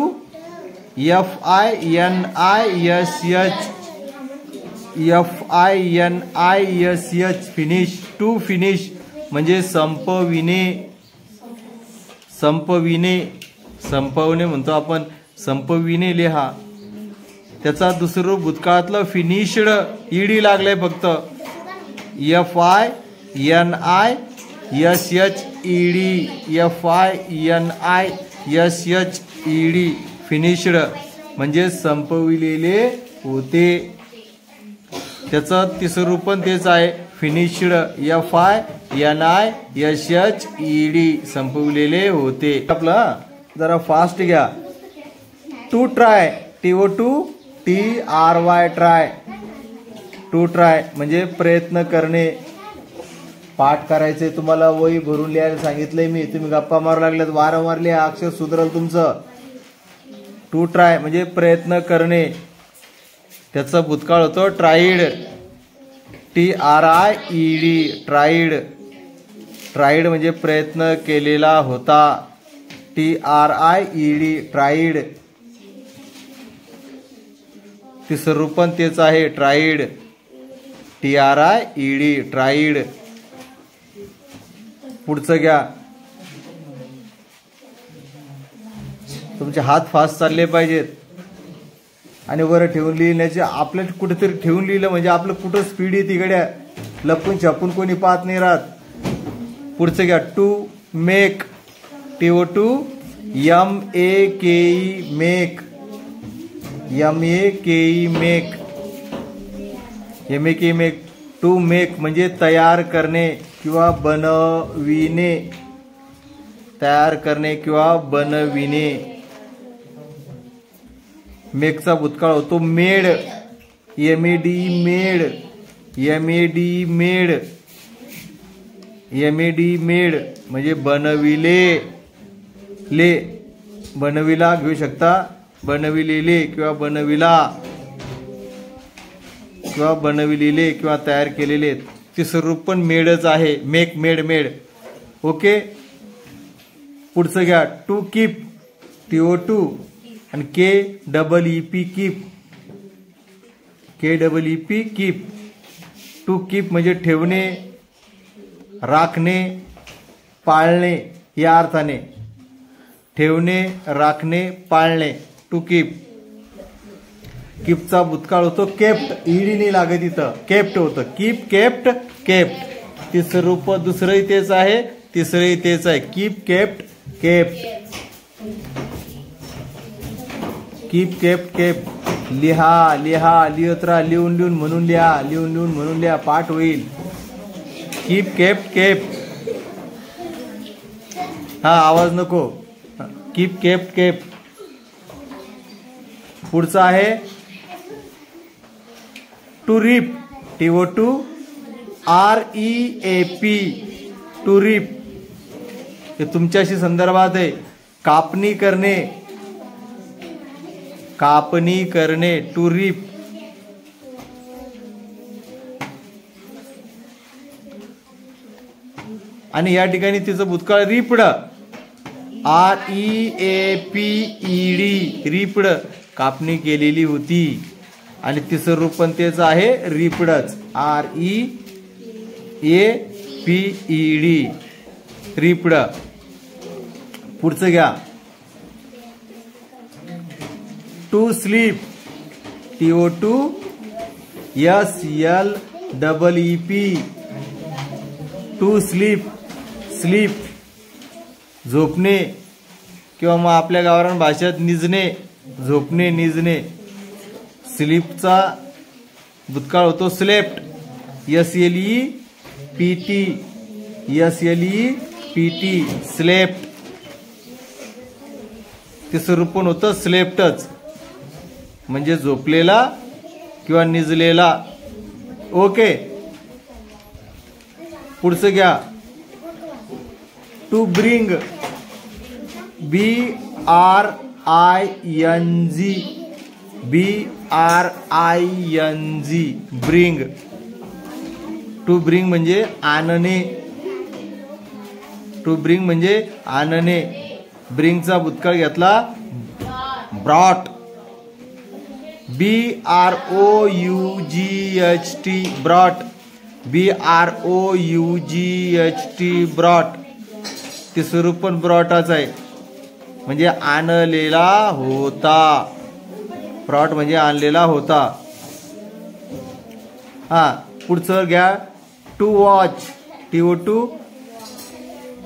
FINISH, finish. To finish म्हणजे संपविणे, संपविणे, संपवणे म्हणतो आपण, संपविणे लिहा. त्याचा दुसरं रूप भूतकाळातलं फिनिश्ड, ईडी लागलंय फक्त, FINISHED, फिनिश्ड म्हणजे संपविलेले होते. त्याचं तिसरं रूप पण तेच आहे, फिनिश्ड, FINISHED, संपविलेले होते. आपलं जरा फास्ट घ्या. To try, TO2 TRY, try. To try म्हणजे प्रयत्न करणे. पाठ करायचे, तुम्हाला वही भरून लिहायला सांगितलंय मी, तुम्ही गप्पा मारू लागल्यात, वारंवार लिहा, अक्षर सुधरल तुमचं. टू ट्राय म्हणजे प्रयत्न करणे. त्याचा भूतकाळ होतो ट्राईड, TRIED, ट्राईड. ट्राईड म्हणजे प्रयत्न केलेला होता, TRIED, ट्राईड. तिसरं रूप पण तेच आहे, ट्राईड, TRIED, ट्राईड. पुढचं घ्या. तुमचे हात फास्ट चालले पाहिजेत आणि वर ठेवून लिहिण्याचे. आपल्या कुठेतरी ठेवून लिहिलं म्हणजे आपलं कुठं स्पीड येते गड्या, लपून छपून कोणी पाहत नाही राहत. पुढचं घ्या. To make, TO2 MEKE, make, MEKE, make, MEKE, make. To make म्हणजे तयार करणे किंवा बनविणे, तयार करणे किंवा बनविणे. मेकचा भूतकाळ होतो made, MED, made, MED, made. MED made म्हणजे बनविले ले, बनविला घेऊ शकता, बनविलेले किंवा बनविला किंवा बनविलेले किंवा तयार केलेले. तिसरं रूप पण मेडच आहे, मेक मेड मेड. ओके. पुढचं घ्या टू कीप TO2 आणि KEEP keep, KEEP keep. To keep म्हणजे ठेवणे, राखणे, पाळणे या अर्थाने. ठेवणे, राखणे, पाळणे. To keep. कीपचा भूतकाळ होतो केप्ट, ईडीने लागत इथं केप्ट होतं. Keep kept kept. तिसरं रूप दुसरंही तेच आहे, तिसरंही तेच आहे. Keep kept kept. Keep kept kept. लिहा लिहा लिहत राहा, लिहून लिहून म्हणून लिहा, लिहून लिहून म्हणून लिहा, पाठ होईल. Keep kept kept. हा आवाज नको. Keep kept kept. पुढचा आहे to reap TO2 REAP. To reap हे तुमच्याशी संदर्भात आहे. कापणी करणे, कापणी करणे. To reap. आणि या ठिकाणी तिचं भूतकाळ रिपड, REAPED. रिपड कापणी केलेली होती. आणि तिसरं रूप पण तेच आहे, रिपडच. REAPED. रिपड. पुढचं घ्या to sleep TO2 SLEEP. To sleep. Sleep झोपणे किंवा मग आपल्या गावरान भाषेत निजणे, झोपणे, निजणे. स्लीपचा भूतकाळ होतो स्लेप्ट, SLEPT. SLEPT. स्लेप्ट. तिसरं रूप पण होतं स्लेप्टच म्हणजे झोपलेला किंवा निजलेला. ओके. पुढचं घ्या to bring BRING. Bring. To bring म्हणजे आणणे. टू ब्रिंग म्हणजे आणणे. ब्रिंगचा भूतकाळ घेतला brought. BROUGHT. Brought. BROUGHT. Brought. तिसरं रूप पण ब्रॉटच आहे म्हणजे आणलेला होता. ब्रॉट म्हणजे आणलेला होता. हा पुढचं घ्या to watch TO2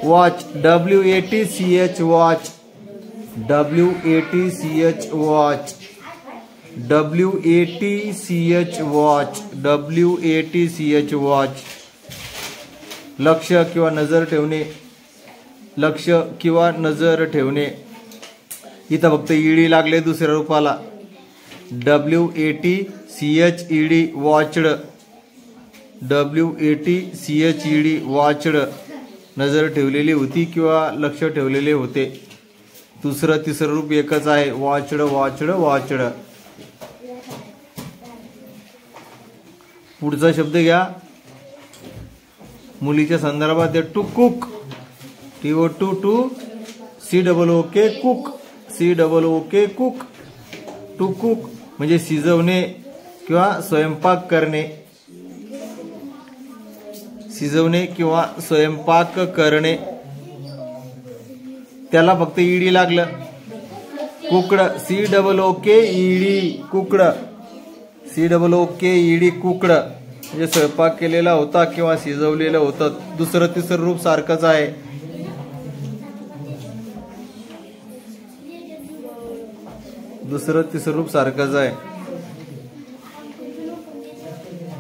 watch WATCH watch. WATCH watch. WATCH watch. WATCH watch. लक्ष किंवा नजर ठेवणे. लक्ष किंवा नजर ठेवणे. इथं फक्त ईडी लागले दुसऱ्या रूपाला. WATCHED watched. WATCHED watched. नजर ठेवलेली होती किंवा लक्ष ठेवलेले होते. दुसरं तिसरं रूप एकच आहे, वॉचड वॉचड वॉचड. पुढचा शब्द घ्या मुलीच्या संदर्भात to cook TO2 to COOK cook. COOK cook. To cook म्हणजे शिजवणे किंवा स्वयंपाक करणे. शिजवणे किंवा स्वयंपाक करणे. त्याला फक्त ईडी लागलं. Cooked COOKED cooked. COOKED cooked म्हणजे स्वयंपाक केलेला होता किंवा शिजवलेलं होतं. दुसरं तिसरं रूप सारखंच आहे. दुसरं तिसरं रूप सारखंच आहे.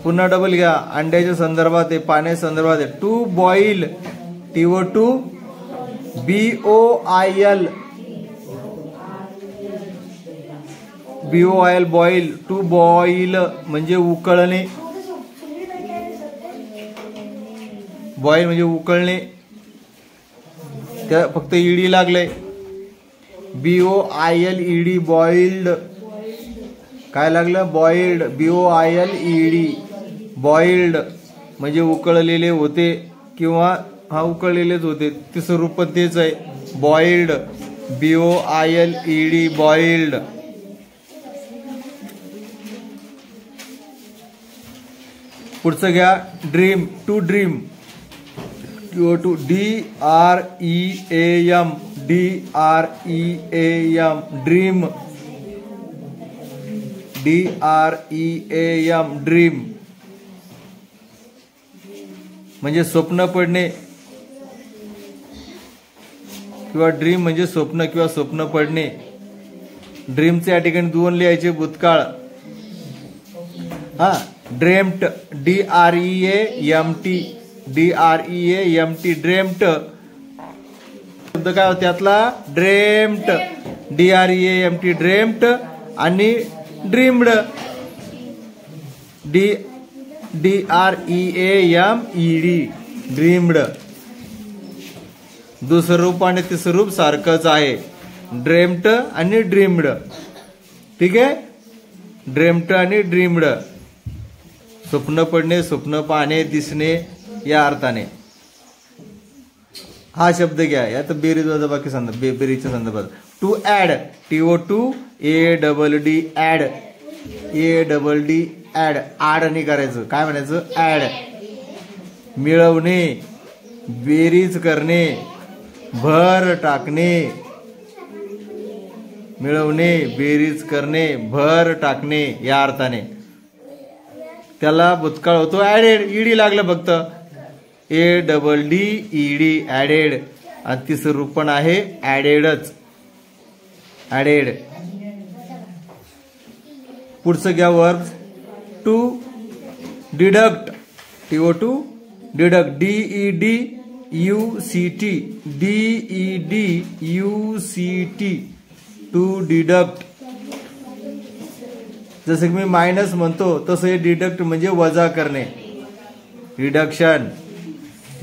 पुन्हा डबल घ्या अंड्याच्या संदर्भात आहे, पाण्याच्या संदर्भात आहे. To boil TO2 BOIL boil. To boil म्हणजे उकळणे. बॉईल म्हणजे उकळणे, त्या फक्त ईडी लागलंय. BOILED बॉइल्ड, काय लागलं? बॉइल्ड. BOILED बॉइल्ड म्हणजे उकळलेले होते किंवा हा उकळलेलेच होते, तिसरं रूप पण तेच आहे, बॉइल्ड. BOILED boiled. पुढचं घ्या dream. To dream. DREAM. Dream. Dream म्हणजे स्वप्न पडणे किंवा ड्रीम म्हणजे स्वप्न किंवा स्वप्न पडणे. ड्रीमचे या ठिकाणी दोन लिहायचे, भूतकाळ. हा, ड्रेम्ट. DREAMT. ड्रेम्ट शब्द काय होता त्यातला? ड्रेम्ट. DREAMT ड्रेम्ट आणि ड्रीम्ड. DREAMED dreamed. दुसरं रूप आणि तिसरं रूप सारखंच आहे, ड्रेम्ट आणि ड्रीम्ड. ठीक आहे, ड्रेम्ट आणि ड्रीम्ड. स्वप्न पडणे, स्वप्न पाहणे, दिसणे या अर्थाने. हा शब्द घ्या, यात बेरीज वजाबाकी बेरीजच्या संदर्भात. To add. TO2ADD add. ADD add. आड नाही करायचं, काय म्हणायचं? ऍड. मिळवणे, बेरीज करणे, भर टाकणे. मिळवणे, बेरीज करणे, भर टाकणे या अर्थाने. त्याला भूतकाळ होतो ऍडेड. ईडी लागलं फक्त, ADD ऍडेड. आणि तिसरं रूप पण आहे ऍडेडच, ऍडेड. पुढचं घ्या verb. To deduct. TO2 deduct. DEDUCT. To deduct. जसं की मी मायनस म्हणतो तसं हे डिडक्ट म्हणजे वजा करणे. डिडक्शन.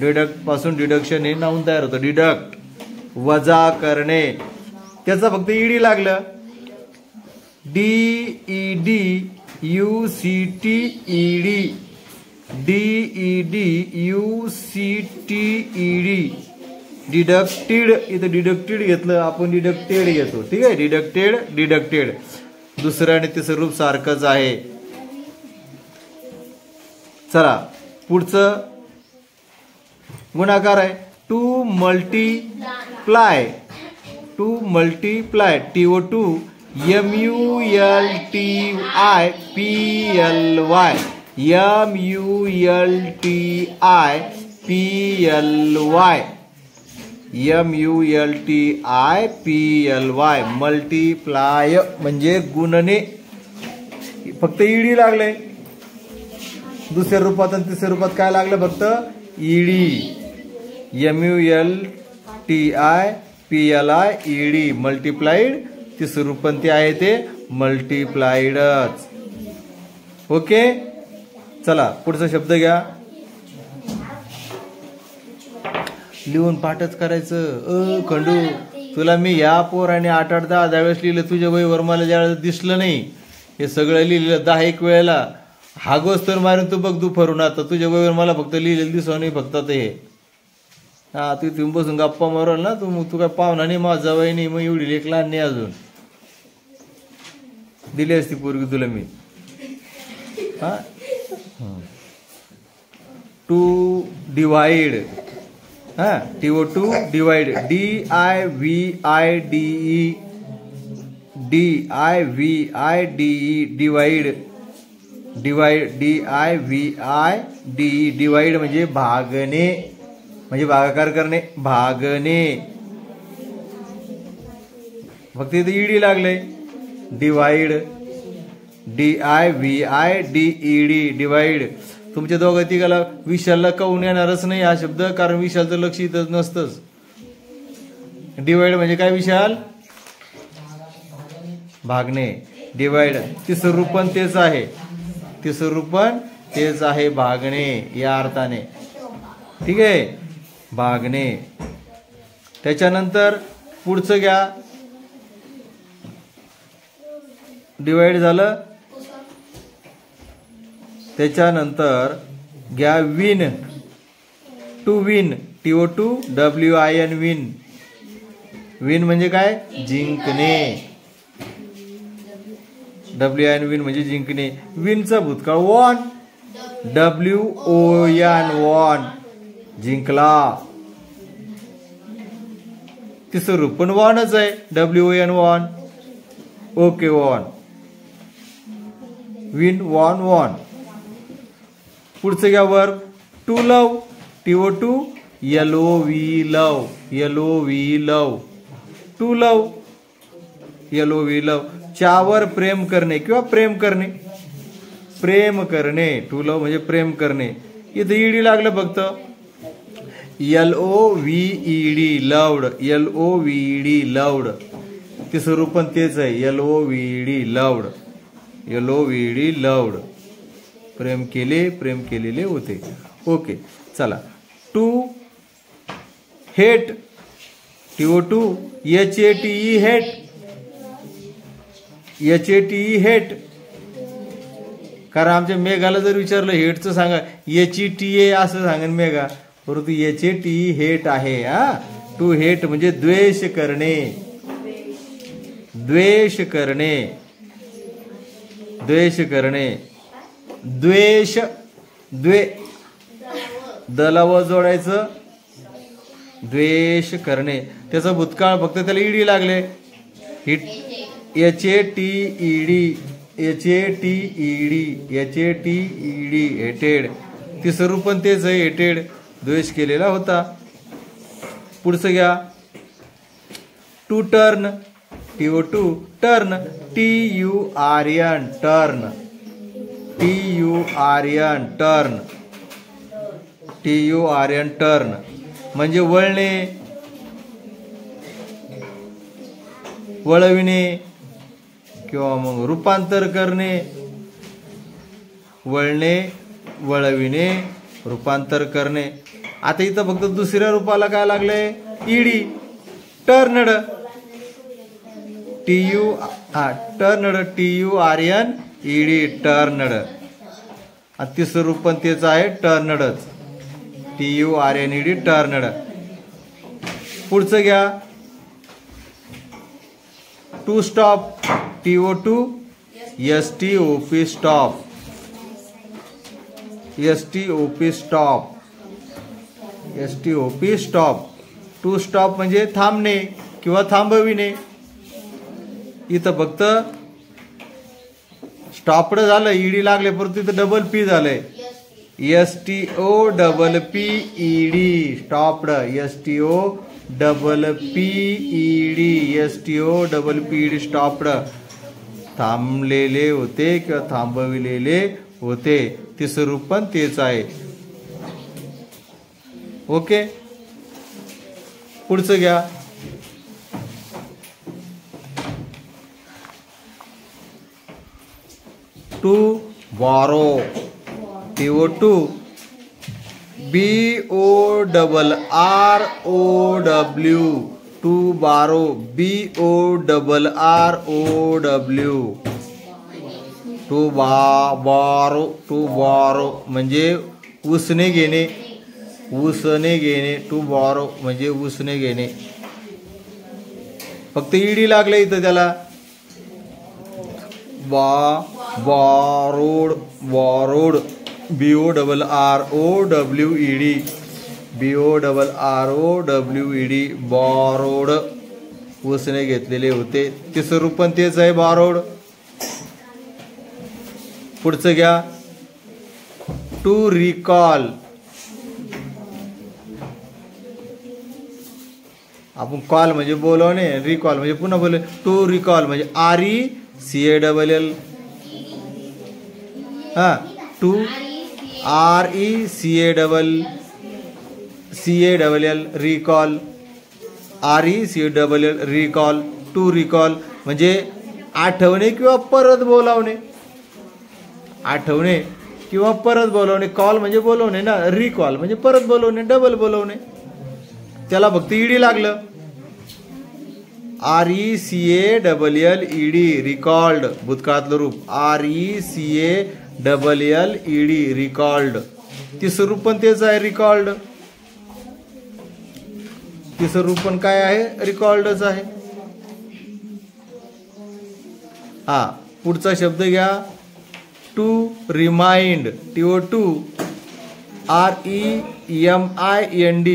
डिडक्ट पासून डिडक्शन हे नाऊन तयार होतं. डिडक्ट वजा करणे. त्याचा फक्त ईडी लागलं. DEDUCTED. DEDUCTED. डिडक्टेड. इथं डिडक्टेड घेतलं आपण, डिडक्टेड घेतो. ठीक आहे, डिडक्टेड, डिडक्टेड. दुसरं आणि तिसरं रूप सारखंच आहे. चला पुढचं गुणाकार आहे. Two multiply. Two multiply. TO2 MULTIPLY. MULTIPLY. Multiply म्हणजे गुणने. फक्त ईडी लागले. दुसऱ्या रूपात आणि तिसऱ्या रूपात काय लागलं? फक्त ईडी. MULTIPLY ED. मल्टीप्लाइड. तिसरं रूप पण ते आहे, ते मल्टीप्लाइडच. ओके, चला पुढचा शब्द घ्या. लिहून पाठच करायचं. खंडू, तुला मी या पोराने 8-8, 10-10 वेळेस लिहिलं. तुझ्या वहीवर मला ज्यावेळेस दिसलं नाही, हे सगळं लिहिलं 10-1 वेळेला. हागोस तर मारून तू बघ दुपारून. आता तुझ्या वहीवर मला फक्त लिहिलेलं दिसव नाही, फक्त आता हे. हा, तू तुम्ही बसून गप्पा मारल ना, तू काय पाहुणा नाही, माझा वय नाही, मग एवढी लेख लहान नाही अजून. दिली असती पोरगी तुला मी. हा, टू डिवाइड. हा, TO2 divide. DIVIDE divide. DIVIDE divide म्हणजे भागणे, म्हणजे भागाकार करणे, भागणे. फक्त इथे ईडी लागले. डिवाइड. DIVIDED divide. तुमच्या दोघं तिघाला विशालला कळून येणारच नाही हा शब्द, कारण विशालचं लक्ष इथंच नसतंच. डिवाइड म्हणजे काय विशाल? भागणे. डिवाइड. तिसरं रूप पण तेच आहे. तिसरं रूप पण तेच आहे, भागणे या अर्थाने. ठीक आहे, भागणे. त्याच्यानंतर पुढचं घ्या, डिवाइड झालं. त्याच्यानंतर घ्या win, to win, TO2WIN win. Win म्हणजे काय? जिंकणे. WIN विन म्हणजे जिंकणे. विनचा भूतकाळ वॉन, WON वॉन, जिंकला. तिसरं रूप पण वॉनच आहे, WON won. Okay, won, win, won, won. पुढचं घ्या verb, to love, TO2 LOV love, LOV love, to love, LOV love. च्यावर प्रेम करणे किंवा प्रेम करणे, प्रेम करणे. टू लव म्हणजे प्रेम करणे. इथं ईडी लागलं फक्त, LOVED लव्ड, LOVED लव्ड. तिसरं रूप पण तेच आहे, LOVED लव्ड, LOVED लव्ड. प्रेम केले, प्रेम केलेले होते. ओके, चला. To hate, TO2 HATE hate, HATE hate. कारण आमच्या मेघाला जर विचारलं हेटचं सांगा, HETA असं सांगेन मेघा, परंतु HATE हेट आहे. हा, टू हेट म्हणजे द्वेष करणे, द्वेष करणे, द्वेष करणे. द्वेष, दलावर जोडायचं, द्वेष करणे. त्याचा भूतकाळ फक्त त्याला ईडी लागले, HATED हेटेड. तिसरं रूप पण तेच आहे, हेटेड, द्वेष केलेला होता. पुढचं घ्या, to turn, TO2 turn, TURN turn, TURN turn, TURN turn म्हणजे वळणे, वळविणे किंवा मग रूपांतर करणे. वळणे, वळविणे, रूपांतर करणे. आता इथं फक्त दुसऱ्या रूपाला काय लागले? ED, turned, turned, TURN ED, turned. आणि तिसरं रूप पण तेच आहे, टर्नडच, TURN ईडी, टर्नड. पुढचं घ्या, to stop, TO2 STOP stop, STOP stop, STOP stop. To stop म्हणजे थांबणे किंवा थांबविणे. इथं फक्त स्टॉपड झालं, ईडी लागले, परंतु इथं डबल पी झालंय, STOPPED स्टॉपड, STOPPED, STOPPED स्टॉपड. थांबलेले होते किंवा थांबविलेले होते. तिसरं रूप पण तेच आहे. ओके, पुढचं घ्या, to borrow, TO2 BORROW, to borrow, BORROW, to borrow, to borrow म्हणजे उसने घेणे, उसने घेणे. टू बॉरो म्हणजे उसने घेणे. फक्त ईडी लागले इथं त्याला. Borrowed, borrowed, BORROWED, BORROWED, borrowed, उसने घेतलेले होते. तिसरं रूप पण तेच आहे, बॉरोड. पुढचं घ्या, टू रिकॉल. आपण कॉल म्हणजे बोलवणे, रिकॉल म्हणजे पुन्हा बोलणे. टू रिकॉल म्हणजे RECALL, हा, to RECALL recall, RECALL recall. To recall म्हणजे आठवणे किंवा परत बोलावणे. आठवणे किंवा परत बोलवणे. कॉल म्हणजे बोलवणे ना, रिकॉल म्हणजे परत बोलवणे, डबल बोलवणे. त्याला फक्त ईडी लागलं. RECALLED रिकॉल्ड भूतकाळातलं रूप. RECALLED recalled. तिसरं रूप पण तेच आहे, रिकॉल्ड. तिसरं रूप पण काय आहे, रिकॉल्डच आहे. हा पुढचा शब्द घ्या, to remind. TO2 REMIND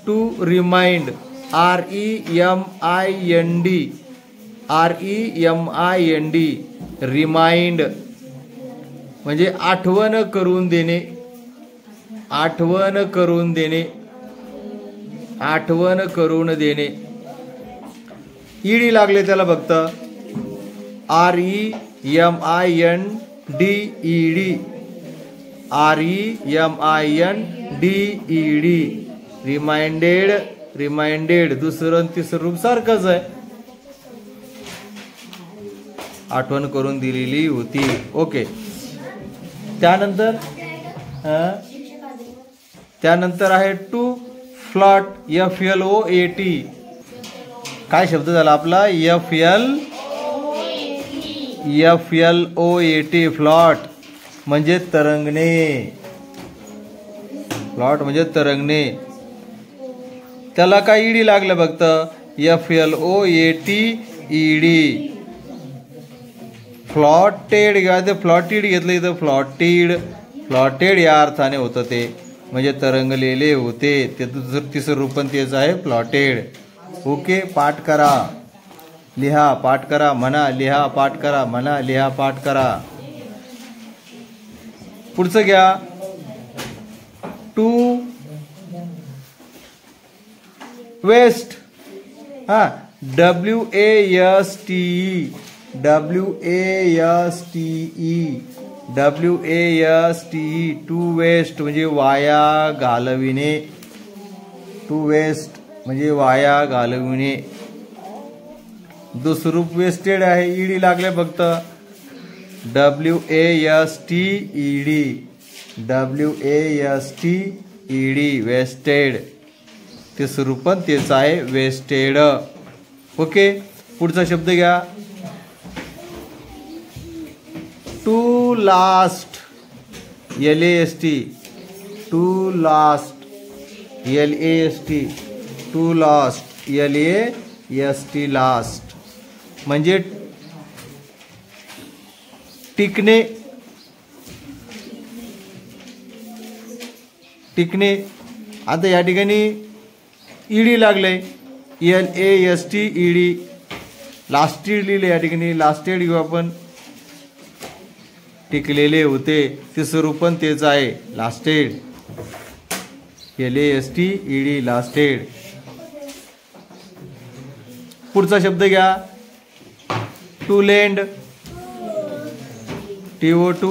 to remind. REMIND remind म्हणजे आठवण करून देणे. आठवण करून देणे. आठवण करून देणे. ईडी लागले त्याला फक्त. REMINDED reminded. रिमाइंडेड दुसरं तिसरं रूप सारखंच आहे, आठवण करून दिलेली होती. ओके. त्यानंतर आहे टू फ्लॉट. FLOAT. काय शब्द झाला आपला, FLOAT फ्लॉट म्हणजे तरंगणे. फ्लॉट म्हणजे तरंगणे. त्याला काय ईडी लागलं फक्त, FLOATED. फ्लॉटेड घ्या, ते फ्लॉटेड घेतलं इथं, फ्लॉटेड या अर्थाने होतं ते, म्हणजे तरंगलेले होते. ते तिसरं रूप पण तेच आहे, फ्लॉटेड. ओके. पाठ करा, लिहा, पाठ करा, म्हणा, लिहा, पाठ करा, म्हणा, लिहा, पाठ करा. पुढचं घ्या, टू वेस्ट. हा WASTE. टू वेस्ट म्हणजे वाया घालविणे. टू वेस्ट म्हणजे वाया घालविणे. दुसरं रूप वेस्टेड आहे, ईडी लागले फक्त. WASTED wasted. तिसरं रूप पण तेच आहे, वेस्टेड. ओके. पुढचा शब्द घ्या, to last. LAST. To last. LAST. To last. LAST last म्हणजे टिकणे. टिकणे. आता या ठिकाणी ईडी लागले, LASTED. लास्टेड लिहिले या ठिकाणी, लास्टेड घेऊ आपण. टिकलेले होते. तिसरं रूप पण तेच आहे, लास्टेड. LASTED lasted. पुढचा शब्द घ्या, to lend. TO2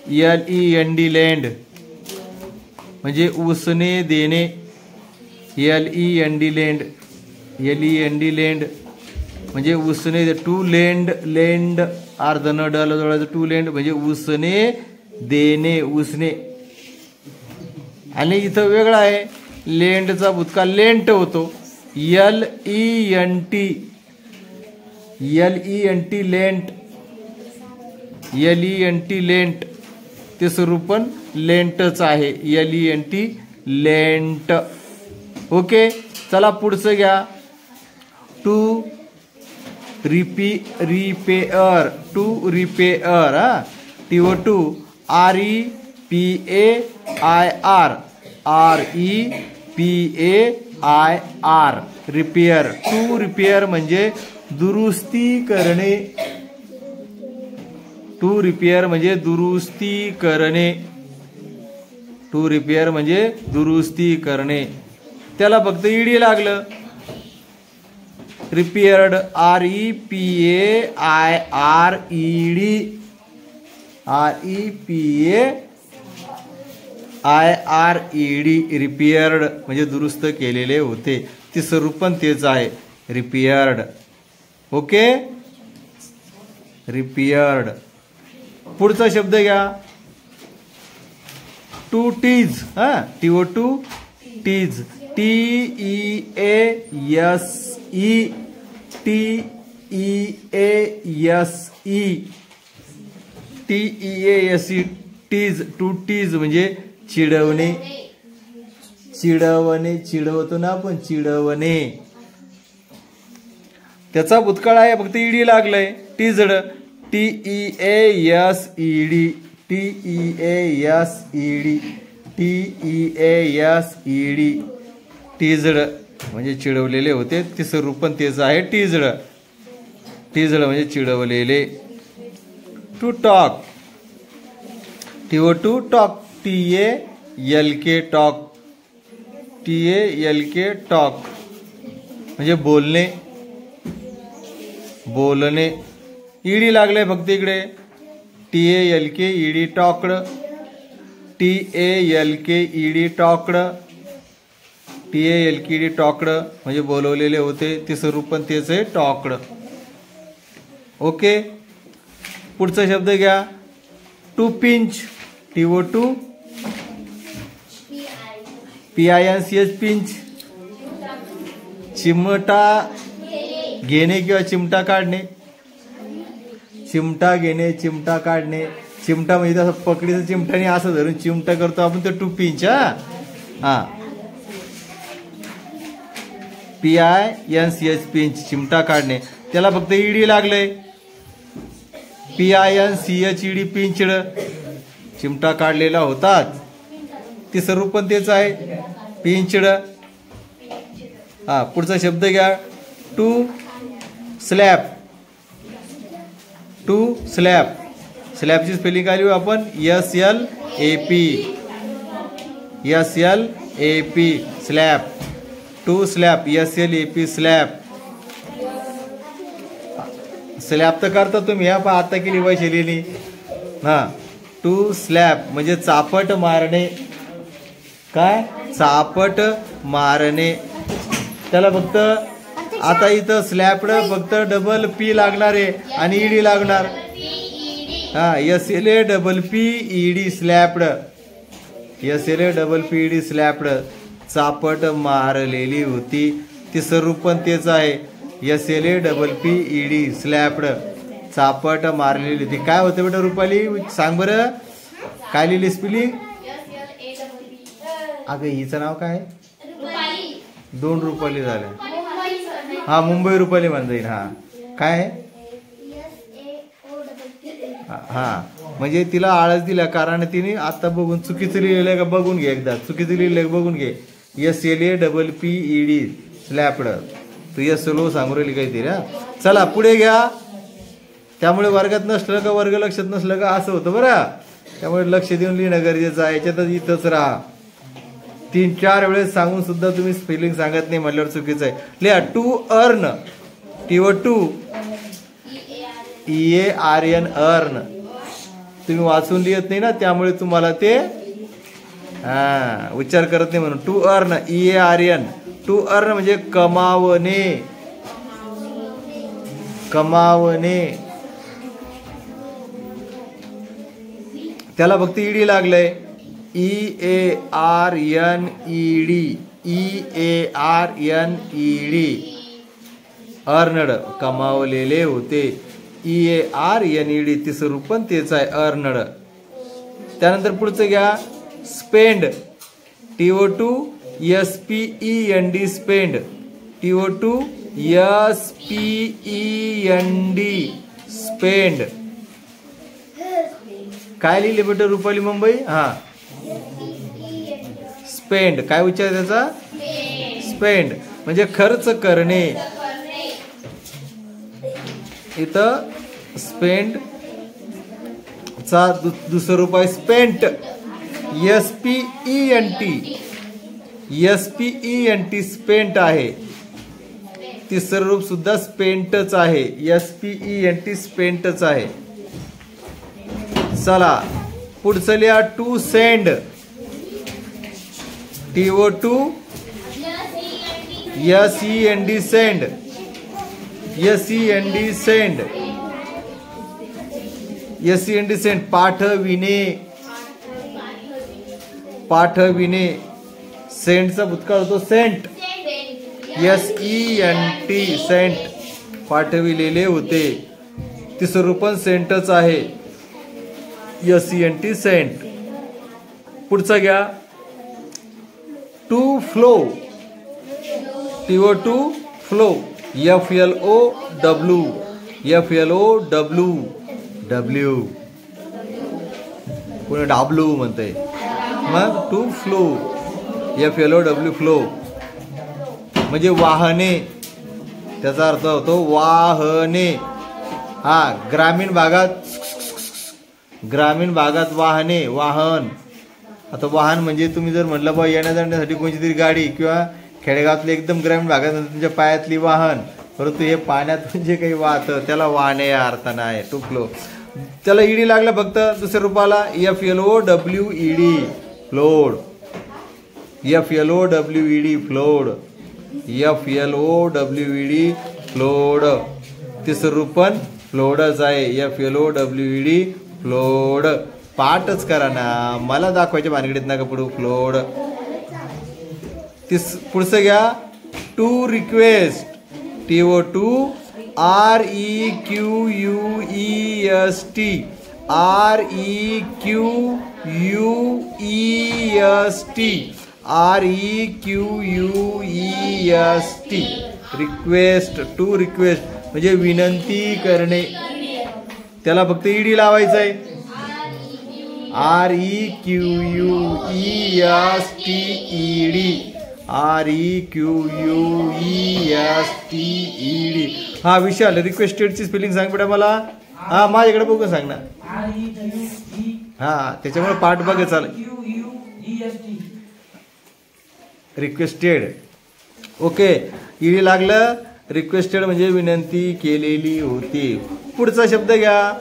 LEND land म्हणजे उसने देणे. LEND land. LEND लेंड म्हणजे उसने. टू लेंड अर्ध न डल जोडायचं, टू लेंड म्हणजे उसने देणे, उसने. आणि इथं वेगळं आहे, लेंडचा भूतकाळ लेंट होतो. LENT lent. LENT lent. ते स्वरूप पण लेंटच आहे, LENT लेंट. ओके. चला पुढचं घ्या, to repair. To repair. TO2 REPAIR repair. To repair म्हणजे दुरुस्ती करणे. टू रिपेअर म्हणजे दुरुस्ती करणे. टू रिपेअर म्हणजे दुरुस्ती करणे. त्याला फक्त ईडी लागलं, रिपेअर्ड. REPAIRED रिपेअर्ड म्हणजे दुरुस्त केलेले होते. तिसरं रूप पण तेच आहे, रिपेअर्ड. ओके. रिपेअर्ड. पुढचा शब्द घ्या, टू टीज हा TO2 tease TEASE TEASE tease to tease म्हणजे चिडवणे चिडवणे चिडवतो ना आपण चिडवणे त्याचा भूतकाळ आहे फक्त ईडी लागलंय टीजड TEASED टीजड म्हणजे चिडवलेले होते तिसरं रूप पण तेच आहे टीजड टीजड म्हणजे चिडवलेले to talk TO2 talk TALK talk TALK talk म्हणजे बोलणे बोलणे ईडी लागले फक्त इकडे TALK ED talked TALK ED talked TALK ED talked म्हणजे बोलवलेले होते तिसरं रूप पण तेच आहे टॉकड ओके पुढचा शब्द घ्या to pinch TO2 PINCH pinch चिमटा घेणे किंवा चिमटा काढणे चिमटा घेणे चिमटा काढणे चिमटा म्हणजे असं पकडीचा चिमटाने असं धरून चिमटा करतो आपण तो टू पिंच हा PINCH पिंच चिमटा काढणे त्याला फक्त ईडी लागले PINCH ईडी पिंचड चिमटा काढलेला होताच तिसरं रूप पण तेच आहे पिंचड हा पुढचा शब्द घ्या टू स्लॅब टू स्लॅब स्लॅबची स्पेलिंग काय लिहू आपण SLAP slab to slab SLAP slab slab तर करता तुम्ही ह्या पहा आता केली बाई लिहिली हा टू स्लॅब म्हणजे चापट मारणे काय चापट मारणे त्याला फक्त आता इथं स्लॅबड फक्त डबल P लागणार आहे आणि ईडी लागणार हा SLAPPED स्लॅबड SLAPPED स्लॅबड चापट मारलेली होती तिसरं रूप पण तेच आहे SLAPPED स्लॅबड चापट मारलेली होती काय होतं बेटा रुपाली सांग बरं काय लिहिली स्पेलिंग अगं हिचं नाव काय 2 रुपाली झाले हा मुंबई रुपाली म्हणता येईल हा काय हा म्हणजे तिला आळस दिला कारण तिने आता बघून चुकीचं लिहिलेलं का बघून घे एकदा चुकीचं लिहिलं बघून घे SLAPPED स्लॅपड तू SLO सांगू राहिली काहीतरी हा चला पुढे घ्या त्यामुळे वर्गात नसलं का वर्ग लक्षात नसलं का असं होतं बरं त्यामुळे लक्ष देऊन लिहिणं गरजेचं आहे याच्यातच इथंच राहा 3-4 वेळेस सांगून सुद्धा तुम्ही स्पेलिंग सांगत नाही म्हटल्यावर चुकीचं आहे लिहा to earn TO2 EARN earn तुम्ही वाचून लिहत नाही ना त्यामुळे तुम्हाला ते उच्चार करत नाही म्हणून to earn EARN to earn म्हणजे कमावणे कमावणे त्याला फक्त ईडी लागलंय EARNED अर्नड कमावलेले होते EARNED तिसरं रूप पण तेच आहे अर्नड त्यानंतर पुढचं घ्या spend TO2 SPEND spend TO2 SPEND spend काय लिहिले बेटा रुपाली मुंबई हा स्पेंड काय उच्चार त्याचा स्पेंड म्हणजे खर्च करणे इथं स्पेंड चा दुसरं रूप आहे स्पेंट SPENT स्पेंट आहे तिसरं रूप सुद्धा स्पेंटच आहे SPENT स्पेंटच आहे चला पुढचं लिहा to send TO2 SEND send SEND send पाठविणे पाठविणे, सेंटचा भूतकाळ होतो सेंट, SENT सेंट, पाठविलेले होते. तिसरं रूप पण सेंटच आहे, SENT सेंट. पुढचा घ्या to flow, TO2 flow, FLOW, FLOW, कोणी डाब्लू म्हणतंय, मग टू फ्लो, FLOW फ्लो म्हणजे वाहने, त्याचा अर्थ होतो वाहने. हा, ग्रामीण भागात वाहने, वाहन. आता वाहन म्हणजे तुम्ही जर म्हटलं बा येण्या जाण्यासाठी कोणती तरी गाडी, किंवा खेडेगावातली एकदम ग्रामीण भागात तुमच्या पायातली वाहन, परंतु हे पाण्यातून जे काही वाहतं त्याला वाहने या अर्थानं आहे टू फ्लो. त्याला ईडी लागला फक्त दुसऱ्या रूपाला, FLOWED flowed, FLOWED flowed, FLOWED flowed. तिसरं रूप पण फ्लोडच आहे, FLOWED फ्लोड. पाठच करा ना, मला दाखवायच्या भानगडीत नका पडू. फ्लोड. पुढचं घ्या to request, TO2 REQUEST, REQUEST, request. To request म्हणजे विनंती करणे, त्याला फक्त ईडी लावायचं आहे. REQUEST, REQUEST. हा विशाल, रिक्वेस्टेडची स्पेलिंग सांग बेटा मला. हा, माझ्याकडे बघून सांग ना. हा, त्याच्यामुळे पाठ बघ चाल. रिक्वेस्टेड, ओके, ईडी लागलं. रिक्वेस्टेड म्हणजे विनंती केलेली होती. पुढचा शब्द घ्या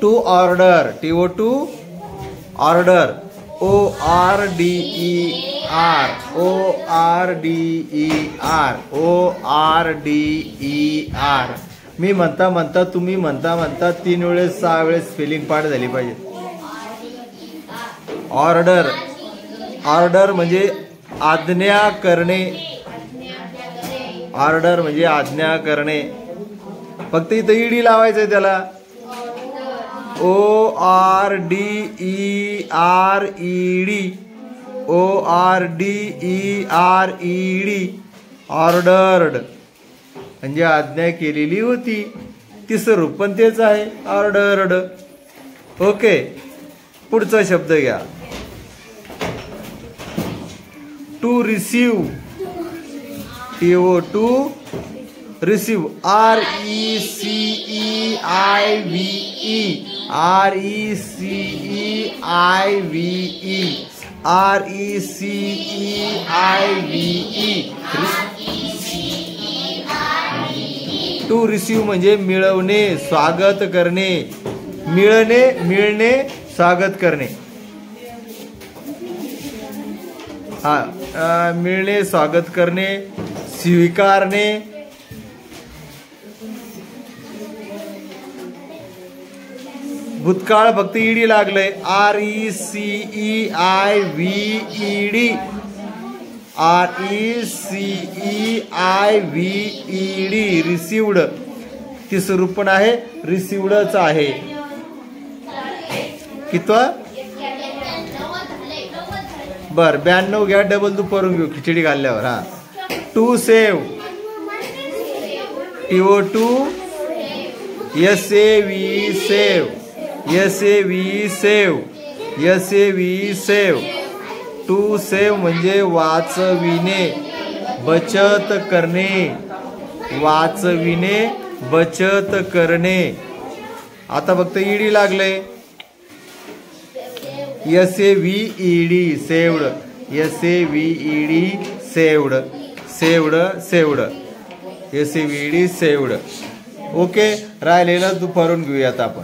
to order, TO2 order, ORDER. मी म्हणता तुम्ही म्हणता 3 वेळेस 6 वेळेस स्पेलिंग पाठ झाली पाहिजे. ऑर्डर, ऑर्डर म्हणजे आज्ञा करणे, ऑर्डर म्हणजे आज्ञा करणे. फक्त इथं ईडी लावायचंय त्याला. ORDERED, ऑर्डर्ड म्हणजे आज्ञा केलेली होती. तिसरं रूप पण तेच आहे, ऑर्डर्ड. ओके, पुढचा शब्द घ्या to receive, TO2 receive, RECEIVE, to receive म्हणजे मिळवणे, स्वागत करणे, मिळणे, स्वागत करणे. हा, मिळणे, स्वागत करणे, स्वीकारणे. भूतकाळ फक्त ईडी लागलंय, RECEIVED, रिसिव्ड. तिसरं रूप पण आहे, रिसिव्डच आहे. कितवा? बर, 92 घ्या, डबल दुपारून घेऊ खिचडी घालल्यावर. हा, to save, TO2 SAV, to save म्हणजे वाचविणे, बचत करणे, वाचविणे, बचत करणे. आता फक्त ईडी लागले, SAVED, saved, SAVED, saved, SAVED, saved. Okay, राहिलेलं दुपारून घेऊयात आपण.